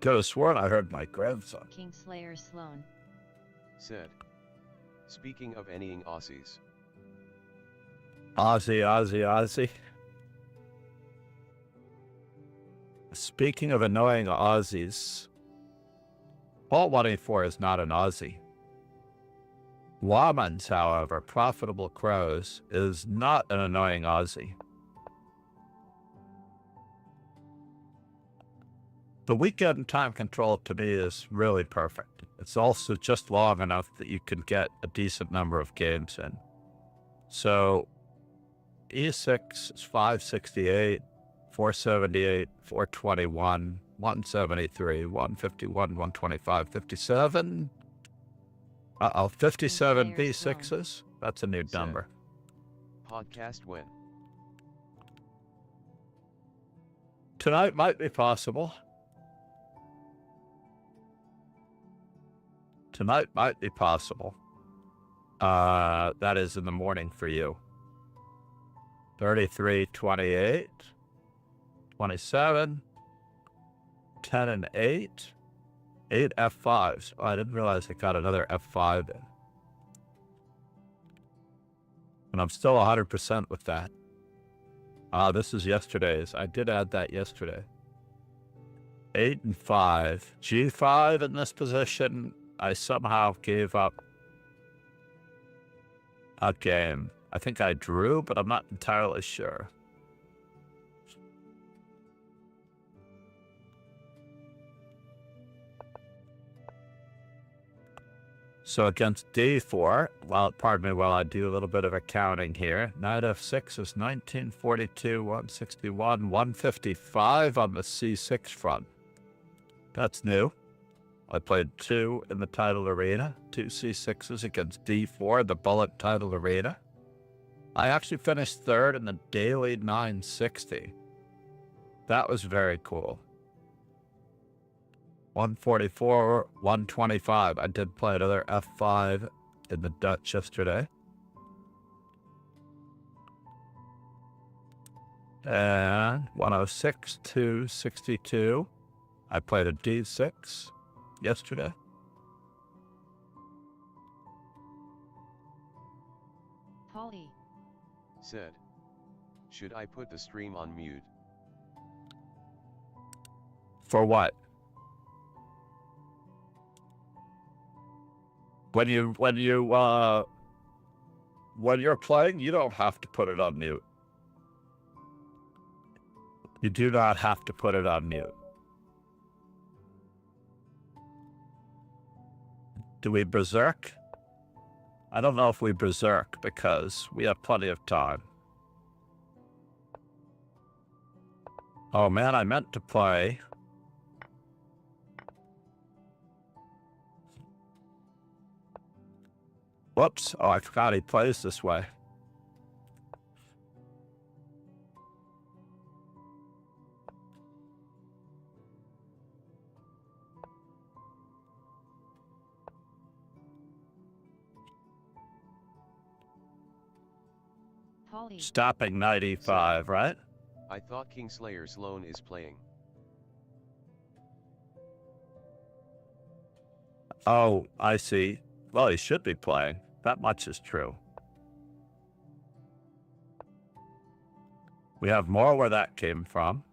Could have sworn I heard my grandson. Kingslayer Sloan. Said. Speaking of anying Aussies. Aussie. Speaking of annoying Aussies, Paul1e4 is not an Aussie. Womans, however, Profitable Crows, is not an annoying Aussie. The weekend time control to me is really perfect. It's also just long enough that you can get a decent number of games in. So E6 is 568, 478, 421, 173, 151, 125, 57. 57 V6s. That's a new Said. number. Podcast when? Tonight might be possible. That is in the morning for you. 33, 28, 27, 10 and 8, 8 F5s. Oh, I didn't realize I got another F5 in. And I'm still 100% with that. This is yesterday's. I did add that yesterday. 8 and 5. G5 in this position. I somehow gave up a game. I think I drew, but I'm not entirely sure. So against D4, pardon me while I do a little bit of accounting here. Knight F6 is 1942, 161, 155 on the C6 front. That's new. I played 2 in the title arena, 2 C6s against D4, the bullet title arena. I actually finished 3rd in the daily 960. That was very cool. 144, 125. I did play another F5 in the Dutch yesterday. And 106, 262. I played a D6 yesterday. Paul1e. Said. Should I put the stream on mute? For what? When you're playing, you don't have to put it on mute. You do not have to put it on mute. Do we berserk? I don't know if we berserk because we have plenty of time. Oh man, I meant to play. Whoops. Oh, I forgot he plays this way. Paul1e. Stopping 95, right? I thought Kingslayer Sloan is playing. Oh, I see. Well, he should be playing. That much is true. We have more where that came from.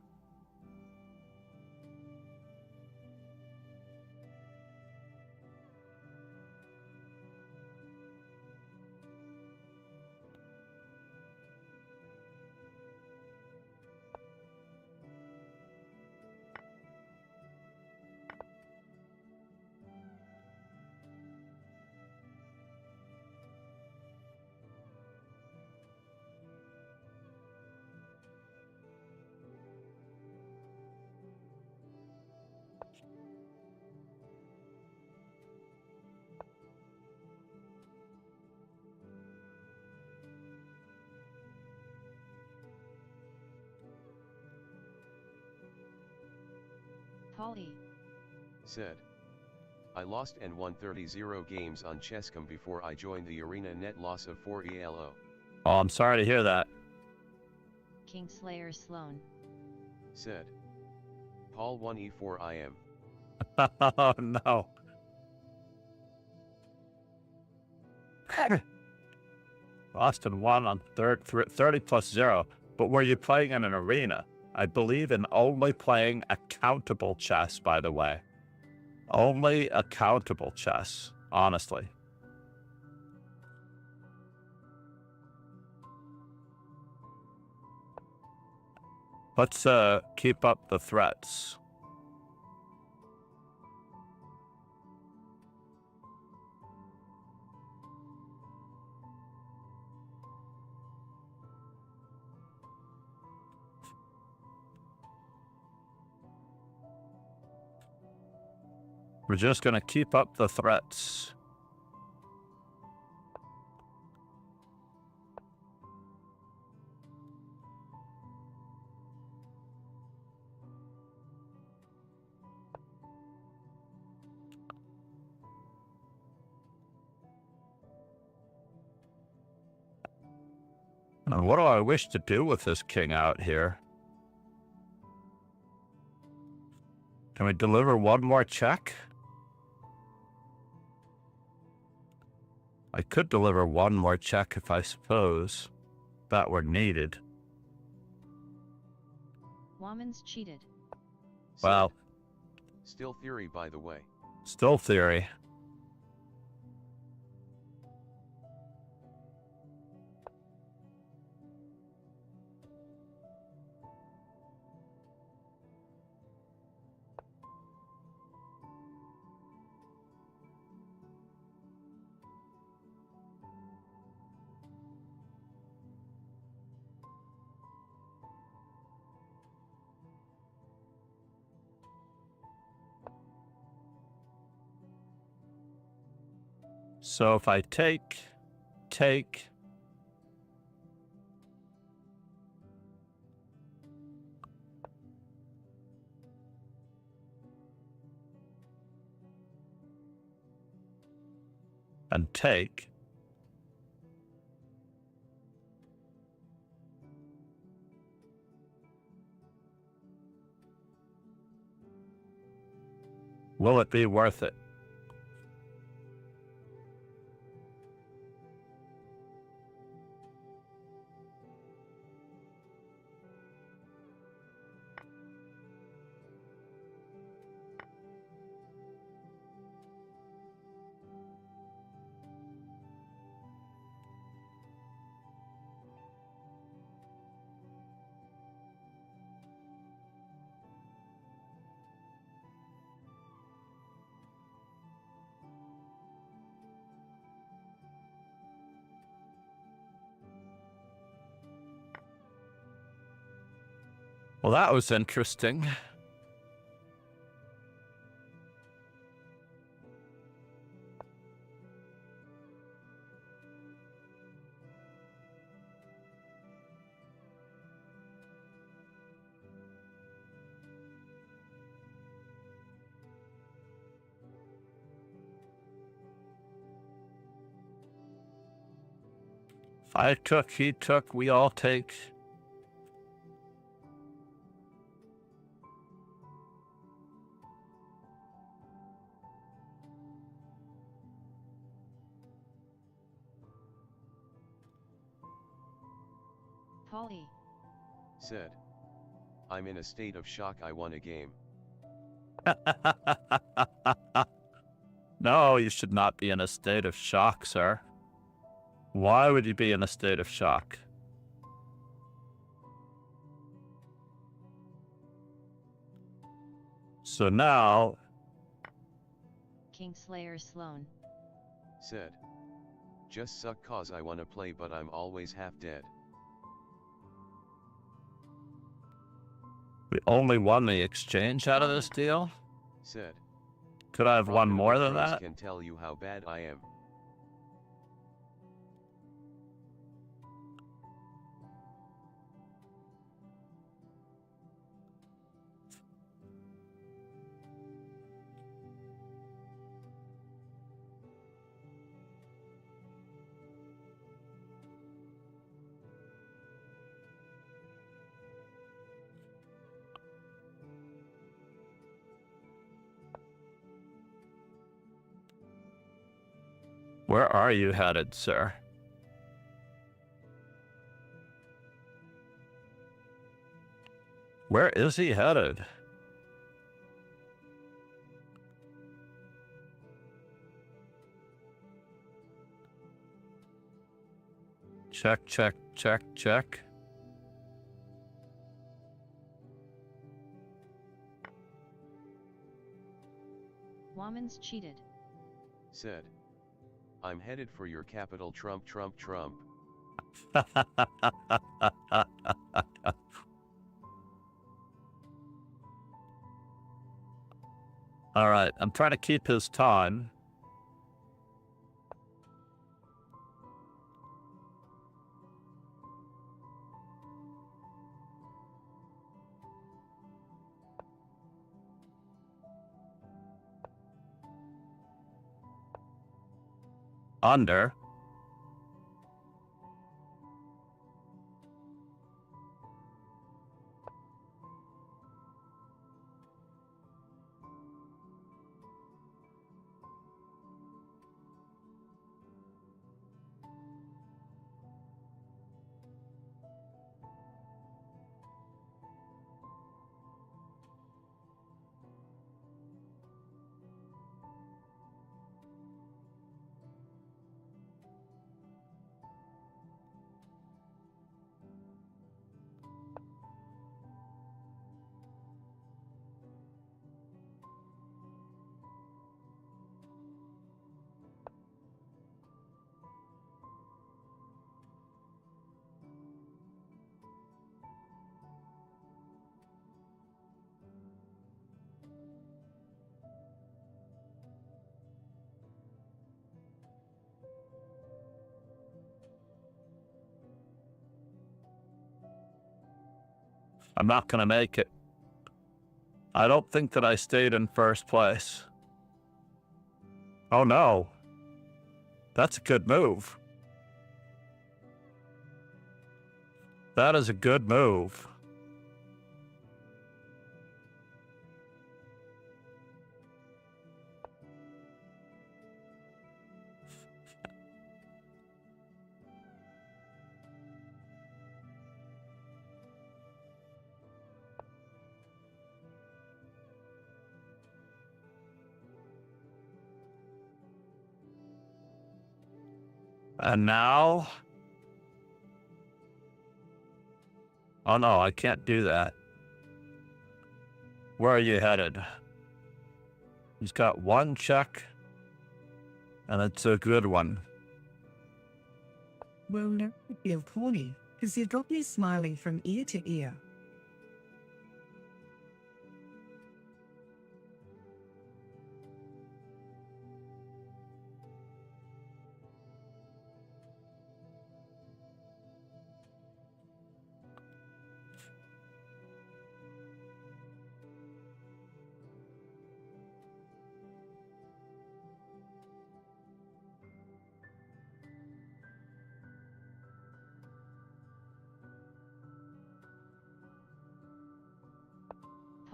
Paul1e. Said. I lost and won 30 games on Chesscom before I joined the arena, net loss of 4 ELO. Oh, I'm sorry to hear that. Kingslayer Sloan. Said. Paul1e4 IM. Oh, no. Boston won on 30 plus 0. But were you playing in an arena? I believe in only playing accountable chess, by the way. Only accountable chess, honestly. Let's keep up the threats. We're just going to keep up the threats. And what do I wish to do with this king out here? Can we deliver one more check? I could deliver one more check if I suppose that were needed. Woman's cheated. Well, Still theory, by the way. still theory. So if I take, and take, will it be worth it? Well, that was interesting. If I took, he took, we all take. Paul1e. Said. I'm in a state of shock, I won a game. No, you should not be in a state of shock, sir. Why would you be in a state of shock? So now, Kingslayer Sloan. Said. Just suck cause I wanna play but I'm always half dead. we only won the exchange out of this deal? Said. Could I have won Profitable more than pros that? Can tell you how bad I am. Where are you headed, sir? Where is he headed? Check, check, check, check. Woman's cheated. Said. I'm headed for your capital, Trump, Trump, Trump. All right, I'm trying to keep his time. Under. I'm not going to make it. I don't think that I stayed in first place. Oh no. That's a good move. That is a good move. And now... Oh no, I can't do that. Where are you headed? He's got one check, and it's a good one. Well, no, you're funny, because you've got me smiling from ear to ear.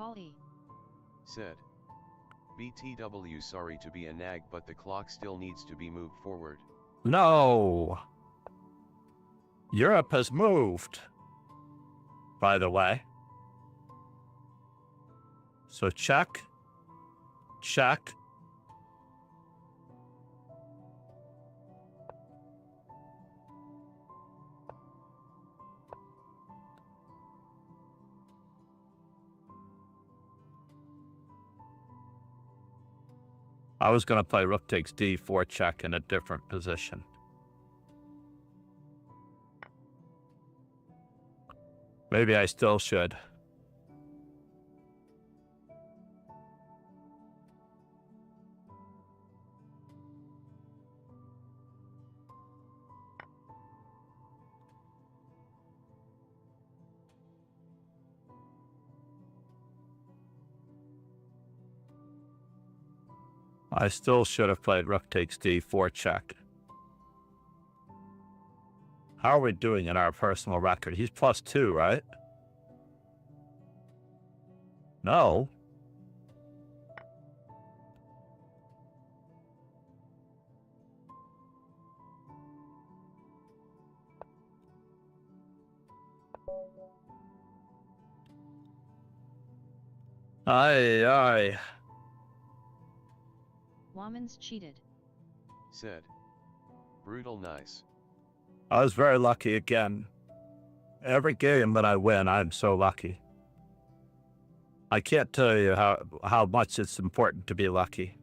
Paul1e. Said. BTW, sorry to be a nag, but the clock still needs to be moved forward. No! Europe has moved, by the way. So check. Check. I was going to play rook takes d4 check in a different position. Maybe I still should. I still should have played rook takes d4 check. How are we doing in our personal record? He's +2, right? No. Aye, aye. Woman's cheated. Said. Brutal nice. I was very lucky again. Every game that I win, I'm so lucky. I can't tell you how much it's important to be lucky.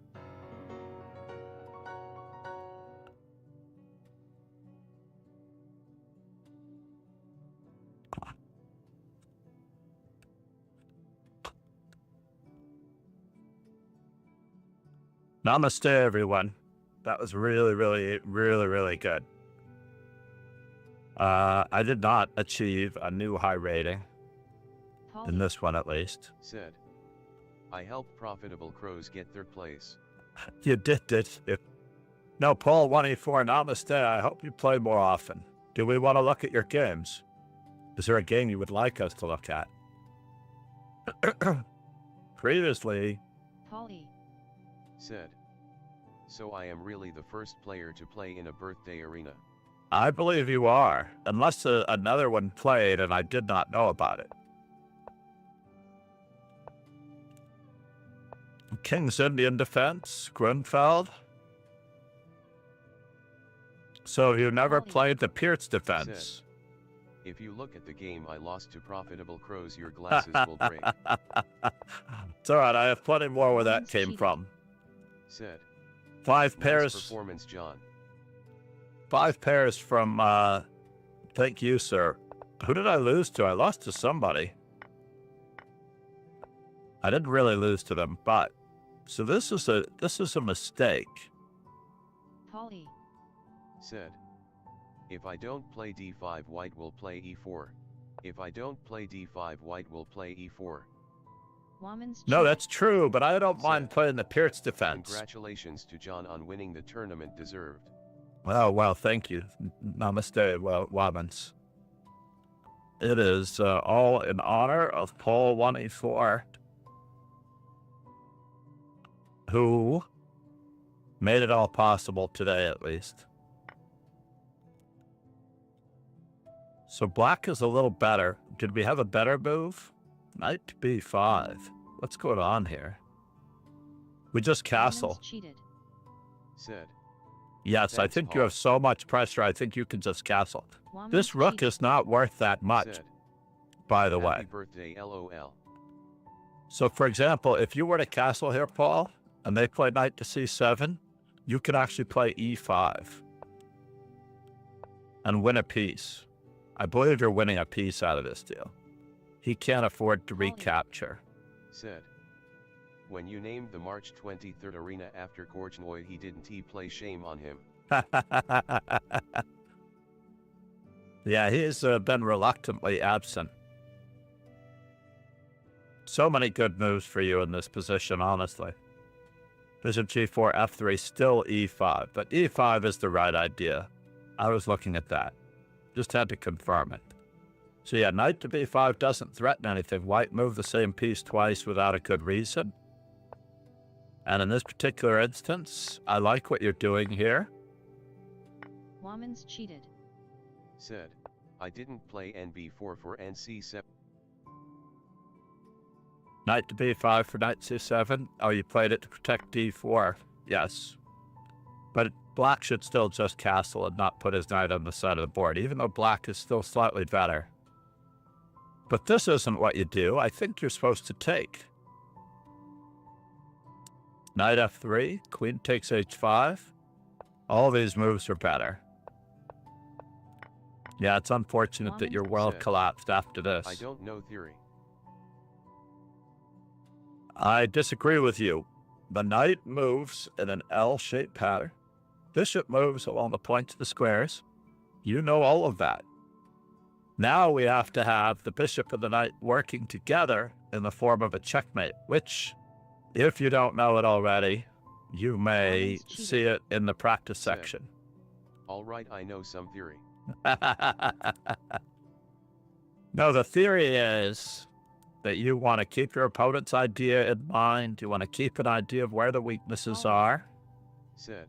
Namaste, everyone. That was really, really, really, really good. I did not achieve a new high rating, in Paulie. this one at least. Said. I helped Profitable Crows get third place. You did it. No, Paul1e4, namaste. I hope you play more often. Do we want to look at your games? Is there a game you would like us to look at? Previously, Paulie. Said. So I am really the first player to play in a birthday arena. I believe you are, unless another one played and I did not know about it. King's Indian Defense, Grunfeld. So you never played the Pierce Defense. If you look at the game I lost to Profitable Crows, your glasses will break. It's alright, I have plenty more where that Woman's came cheating. from. Said. 5 Nice pairs. performance, John. 5 pairs from, thank you, sir. Who did I lose to? I lost to somebody. I didn't really lose to them, but... So this is a mistake. Paulie. Said. If I don't play d5, white will play e4. If I don't play d5, white will play e4. Woman's No, cheated. that's true, but I don't mind playing the Pierce Defense. Congratulations to John on winning the tournament deserved. Oh, well, thank you. Namaste, Wabans. It is all in honor of Paul1e4, who made it all possible today, at least. So black is a little better. Did we have a better move? Knight b5. What's going on here? We just castle. Woman's cheated. Said. Yes, I Thanks, think you Paul. have so much pressure, I think you can just castle. Woman's This rook cheated. is not worth that much, Said. by the Happy way. birthday, LOL. So, for example, if you were to castle here, Paul, and they play knight to c7, you can actually play e5 and win a piece. I believe you're winning a piece out of this deal. He can't afford to Paulie. recapture. Said. When you named the March 23rd arena after Korchnoi, he didn't play, shame on him. Yeah, he's been reluctantly absent. So many good moves for you in this position, honestly. Bishop g4, f3, still e5, but e5 is the right idea. I was looking at that. Just had to confirm it. So yeah, knight to b5 doesn't threaten anything. White moved the same piece twice without a good reason. And in this particular instance, I like what you're doing here. Woman's cheated. Said. I didn't play nb4 for nc7. Knight to b5 for knight c7. Oh, you played it to protect d4. Yes. But black should still just castle and not put his knight on the side of the board, even though black is still slightly better. But this isn't what you do. I think you're supposed to take. Knight f3, queen takes h5. All these moves are better. Yeah, it's unfortunate that your world Said. collapsed after this. I don't know theory. I disagree with you. The knight moves in an L-shaped pattern. Bishop moves along the points of the squares. You know all of that. Now we have to have the bishop and the knight working together in the form of a checkmate, which, if you don't know it already, you may Woman's cheating. see it in the practice Said. section. Alright, I know some theory. No, the theory is that you want to keep your opponent's idea in mind. You want to keep an idea of where the weaknesses are. Said.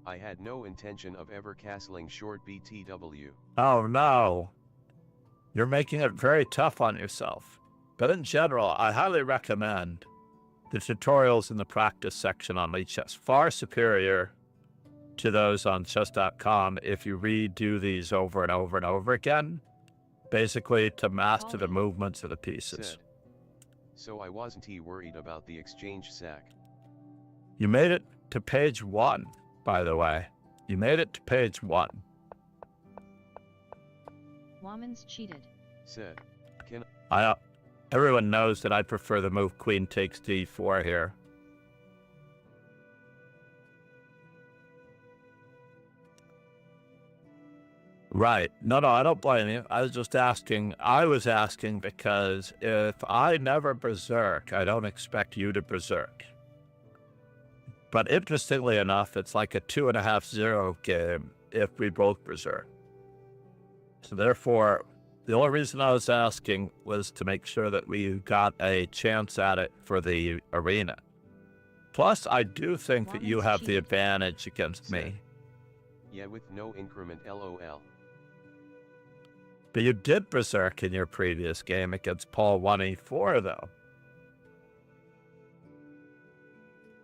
I had no intention of ever castling short BTW. Oh no. You're making it very tough on yourself. But in general, I highly recommend the tutorials in the practice section on Liege Chess. Far superior to those on chess.com if you redo these over and over and over again, basically to master the movements of the pieces. Said. So I wasn't worried about the exchange sack. You made it to page 1, by the way. You made it to page 1. Woman's cheated. Said. Can Everyone knows that I prefer the move queen takes d4 here. Right. No, I don't blame you. I was asking because if I never berserk, I don't expect you to berserk. But interestingly enough, it's like a 2.5-0 game if we both berserk. So therefore, the only reason I was asking was to make sure that we got a chance at it for the arena. Plus, I do think that you have the advantage against me. Yeah, with no increment, lol. But you did berserk in your previous game against Paul1e4, though.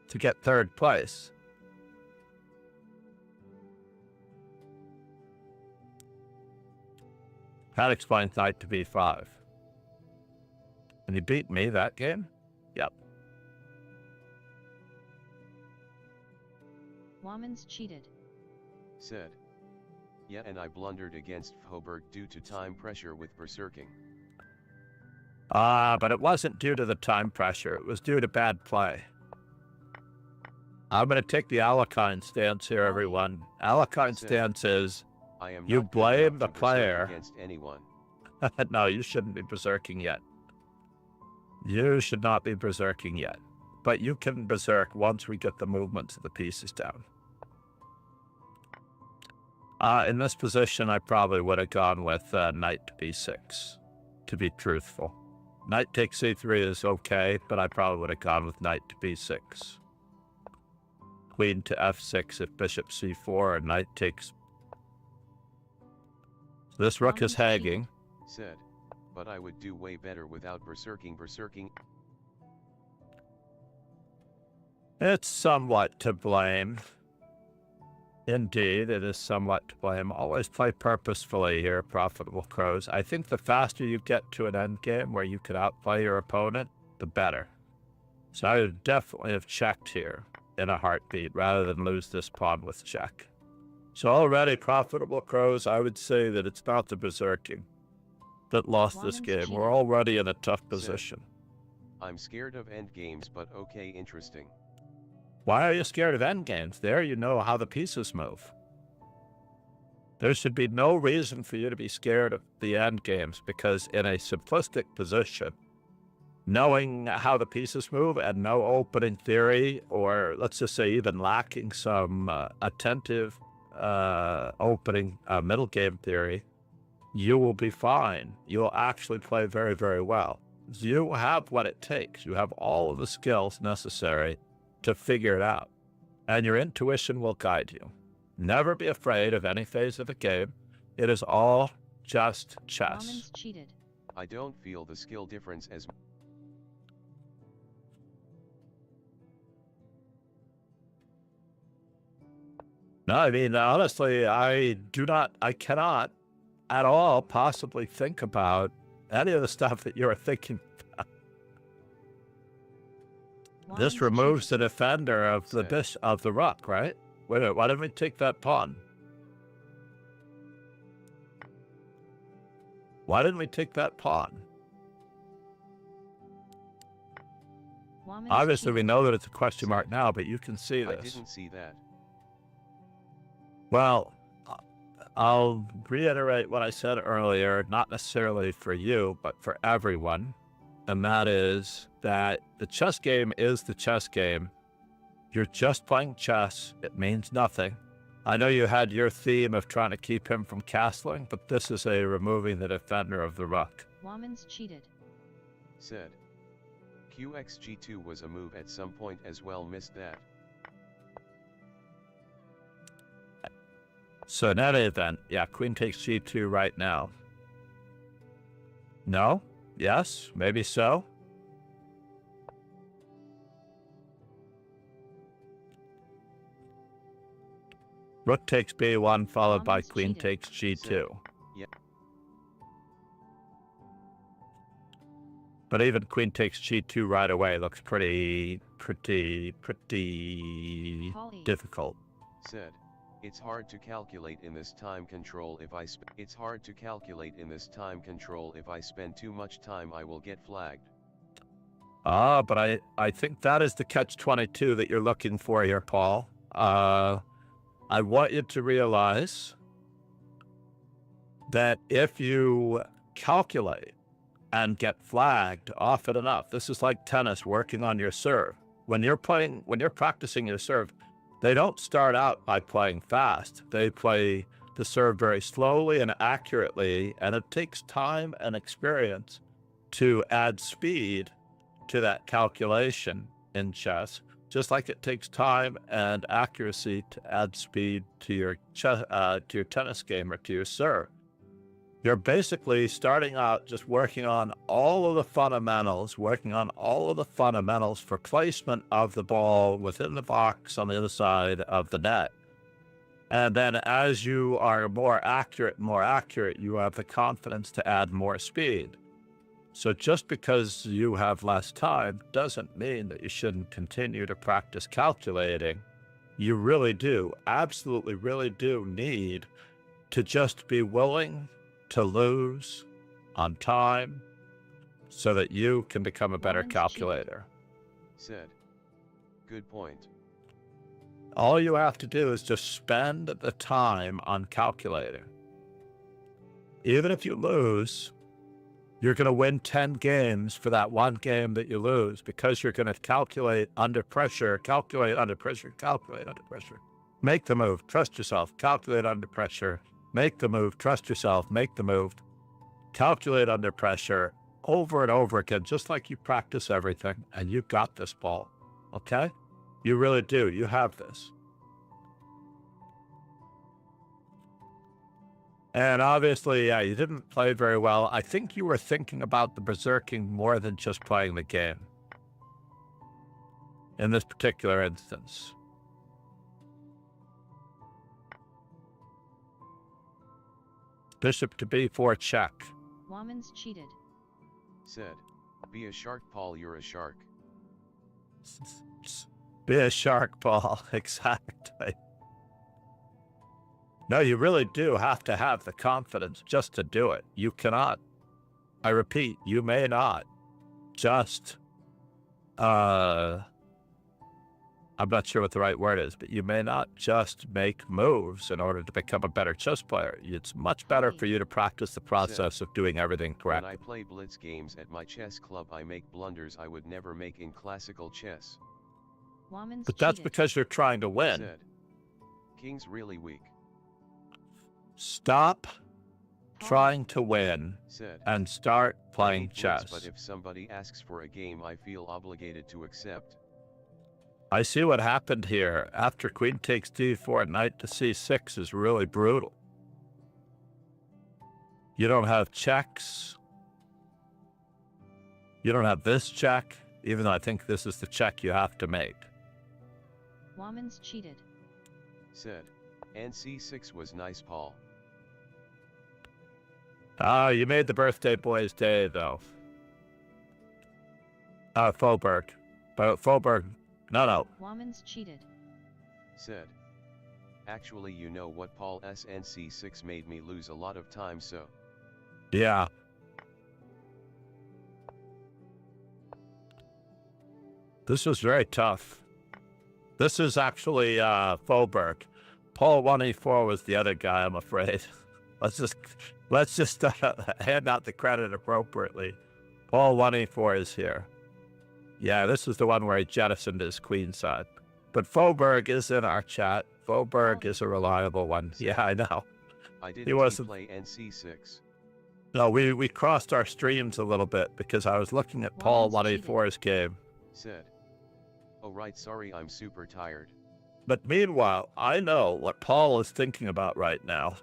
To get 3rd place. That explains knight to b5. And he beat me that game? Yep. Woman's cheated. Said. Yeah, and I blundered against Hoberg due to time pressure with berserking. But it wasn't due to the time pressure. It was due to bad play. I'm going to take the Alekhine stance here, everyone. Alekhine stance is you blame the player. Against anyone. No, you shouldn't be berserking yet. You should not be berserking yet. But you can berserk once we get the movements of the pieces down. In this position, I probably would have gone with knight to b6, to be truthful. Knight takes c3 is okay, but I probably would have gone with knight to b6. Queen to f6 if bishop c4, and knight takes... So this rook is hanging. Said, but I would do way better without berserking. It's somewhat to blame. Indeed, it is somewhat to blame. Always play purposefully here, Profitable Crows. I think the faster you get to an endgame where you can outplay your opponent, the better. So I would definitely have checked here in a heartbeat rather than lose this pawn with check. So already, Profitable Crows, I would say that it's not the berserking that lost this game. We're already in a tough position. I'm scared of endgames, but okay, interesting. Why are you scared of endgames? There you know how the pieces move. There should be no reason for you to be scared of the endgames, because in a simplistic position, knowing how the pieces move and no opening theory, or let's just say even lacking some attentive opening middle game theory, you will be fine. You will actually play very, very well. You have what it takes. You have all of the skills necessary to figure it out, and your intuition will guide you. Never be afraid of any phase of the game. It is all just chess. Woman's cheated. I don't feel the skill difference as... No, I mean, honestly, I cannot at all possibly think about any of the stuff that you're thinking about. This removes the defender of the rook, right? Wait a minute, why didn't we take that pawn? Why didn't we take that pawn? Obviously, we know that it's a question mark now, but you can see this. I didn't see that. Well, I'll reiterate what I said earlier, not necessarily for you, but for everyone. And that is that the chess game is the chess game. You're just playing chess. It means nothing. I know you had your theme of trying to keep him from castling, but this is a removing the defender of the rook. Woman's cheated. Said. QXG2 was a move at some point as well, missed that. So in any event, yeah, queen takes g2 right now. No? Yes? Maybe so? Rook takes b1 followed by Woman's queen cheated. takes g2. Yeah. But even queen takes g2 right away looks pretty Paul1e. difficult. Said. It's hard to calculate in this time control if I spend too much time I will get flagged. Ah, but I think that is the catch-22 that you're looking for here, Paul. I want you to realize that if you calculate and get flagged often enough, this is like tennis working on your serve. When you're practicing your serve, they don't start out by playing fast. They play the serve very slowly and accurately, and it takes time and experience to add speed to that calculation in chess, just like it takes time and accuracy to add speed to your tennis game or to your serve. You're basically starting out just working on all of the fundamentals, for placement of the ball within the box on the other side of the net. And then as you are more accurate, you have the confidence to add more speed. So just because you have less time doesn't mean that you shouldn't continue to practice calculating. You really do, absolutely really do need to just be willing to lose on time so that you can become a better Woman's calculator. Said. Good point. All you have to do is just spend the time on calculating. Even if you lose, you're going to win 10 games for that one game that you lose because you're going to calculate under pressure. Make the move, trust yourself, calculate under pressure. Make the move, trust yourself, make the move. Calculate under pressure over and over again, just like you practice everything, and you got this, Paul, okay? You really do, you have this. And obviously, yeah, you didn't play very well. I think you were thinking about the berserking more than just playing the game in this particular instance. Bishop to b4 check. Woman's cheated. Said. Be a shark, Paul, you're a shark. Be a shark, Paul, exactly. No, you really do have to have the confidence just to do it. You cannot, I repeat, you may not just, I'm not sure what the right word is, but you may not just make moves in order to become a better chess player. It's much better for you to practice the process of doing everything correctly. When I play blitz games at my chess club, I make blunders I would never make in classical chess. Woman's But that's cheated. because you're trying to win. Said. King's really weak. Stop trying to win Said. and start I playing hate blitz, chess. but if somebody asks for a game, I feel obligated to accept. I see what happened here. After queen takes d4, knight to c6 is really brutal. You don't have checks. You don't have this check, even though I think this is the check you have to make. Woman's cheated. Said. And c6 was nice, Paul. Ah, you made the birthday boy's day, though. Faubourg. But Faubourg, no. Woman's cheated. Said. Actually, you know what, Paul, and c6 made me lose a lot of time, so. Yeah. This was very tough. This is actually Faubourg. Paul1e4 was the other guy, I'm afraid. Let's just hand out the credit appropriately. Paul1e4 is here. Yeah, this is the one where he jettisoned his queen side. But Faubourg is in our chat. Faubourg is a reliable one. Yeah, I know. I He didn't wasn't- play NC6. No, we crossed our streams a little bit because I was looking at Paul1e4's game. Said. Oh right, sorry, I'm super tired. But meanwhile, I know what Paul is thinking about right now.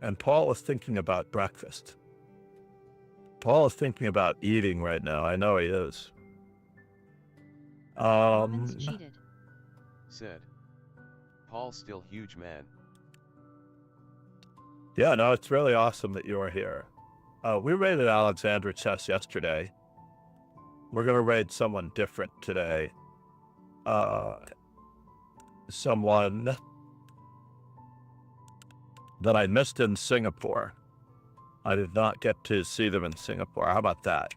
And Paul is thinking about breakfast. Paul is thinking about eating right now. I know he is. Woman's cheated. Said. Paul still huge man. Yeah, no, it's really awesome that you are here. We raided Alexandra Chess yesterday. We're going to raid someone different today. Someone that I missed in Singapore. I did not get to see them in Singapore. How about that?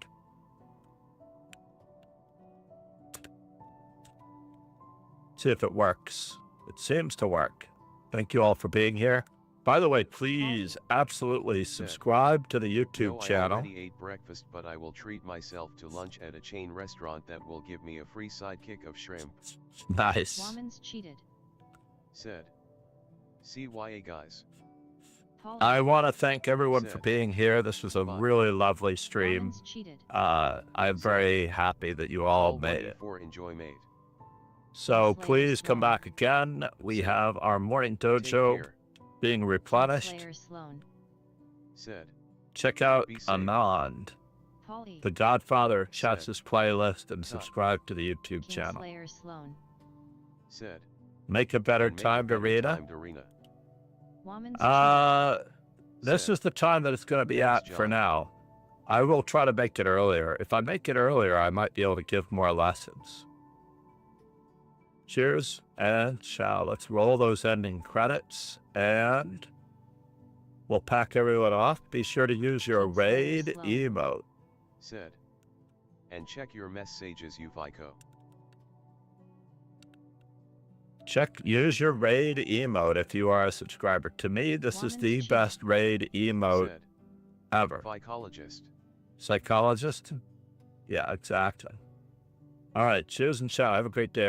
See if it works. It seems to work. Thank you all for being here. By the way, please absolutely subscribe to the YouTube channel. I already ate breakfast, but I will treat myself to lunch at a chain restaurant that will give me a free sidekick of shrimp. Nice. Woman's cheated. Said. CYA guys. I want to thank everyone for being here. This was a really lovely stream. Woman's cheated. I'm very happy that you all made it. Paul1e4 enjoy mate. So please come back again. We have our morning dojo being replenished. Said. Check out Anand, Paul1e. the Godfather Chess's playlist, and subscribe to the YouTube channel. Said. Make a better time to Rita. Woman's This is the time that it's going to be at for now. I will try to make it earlier. If I make it earlier, I might be able to give more lessons. Cheers and ciao. Let's roll those ending credits and we'll pack everyone off. Be sure to use your raid emote. Said. And check your messages, you Vico. Use your raid emote if you are a subscriber. To me, this is the best raid emote ever. Psychologist. Psychologist? Yeah, exactly. All right, cheers and ciao. Have a great day.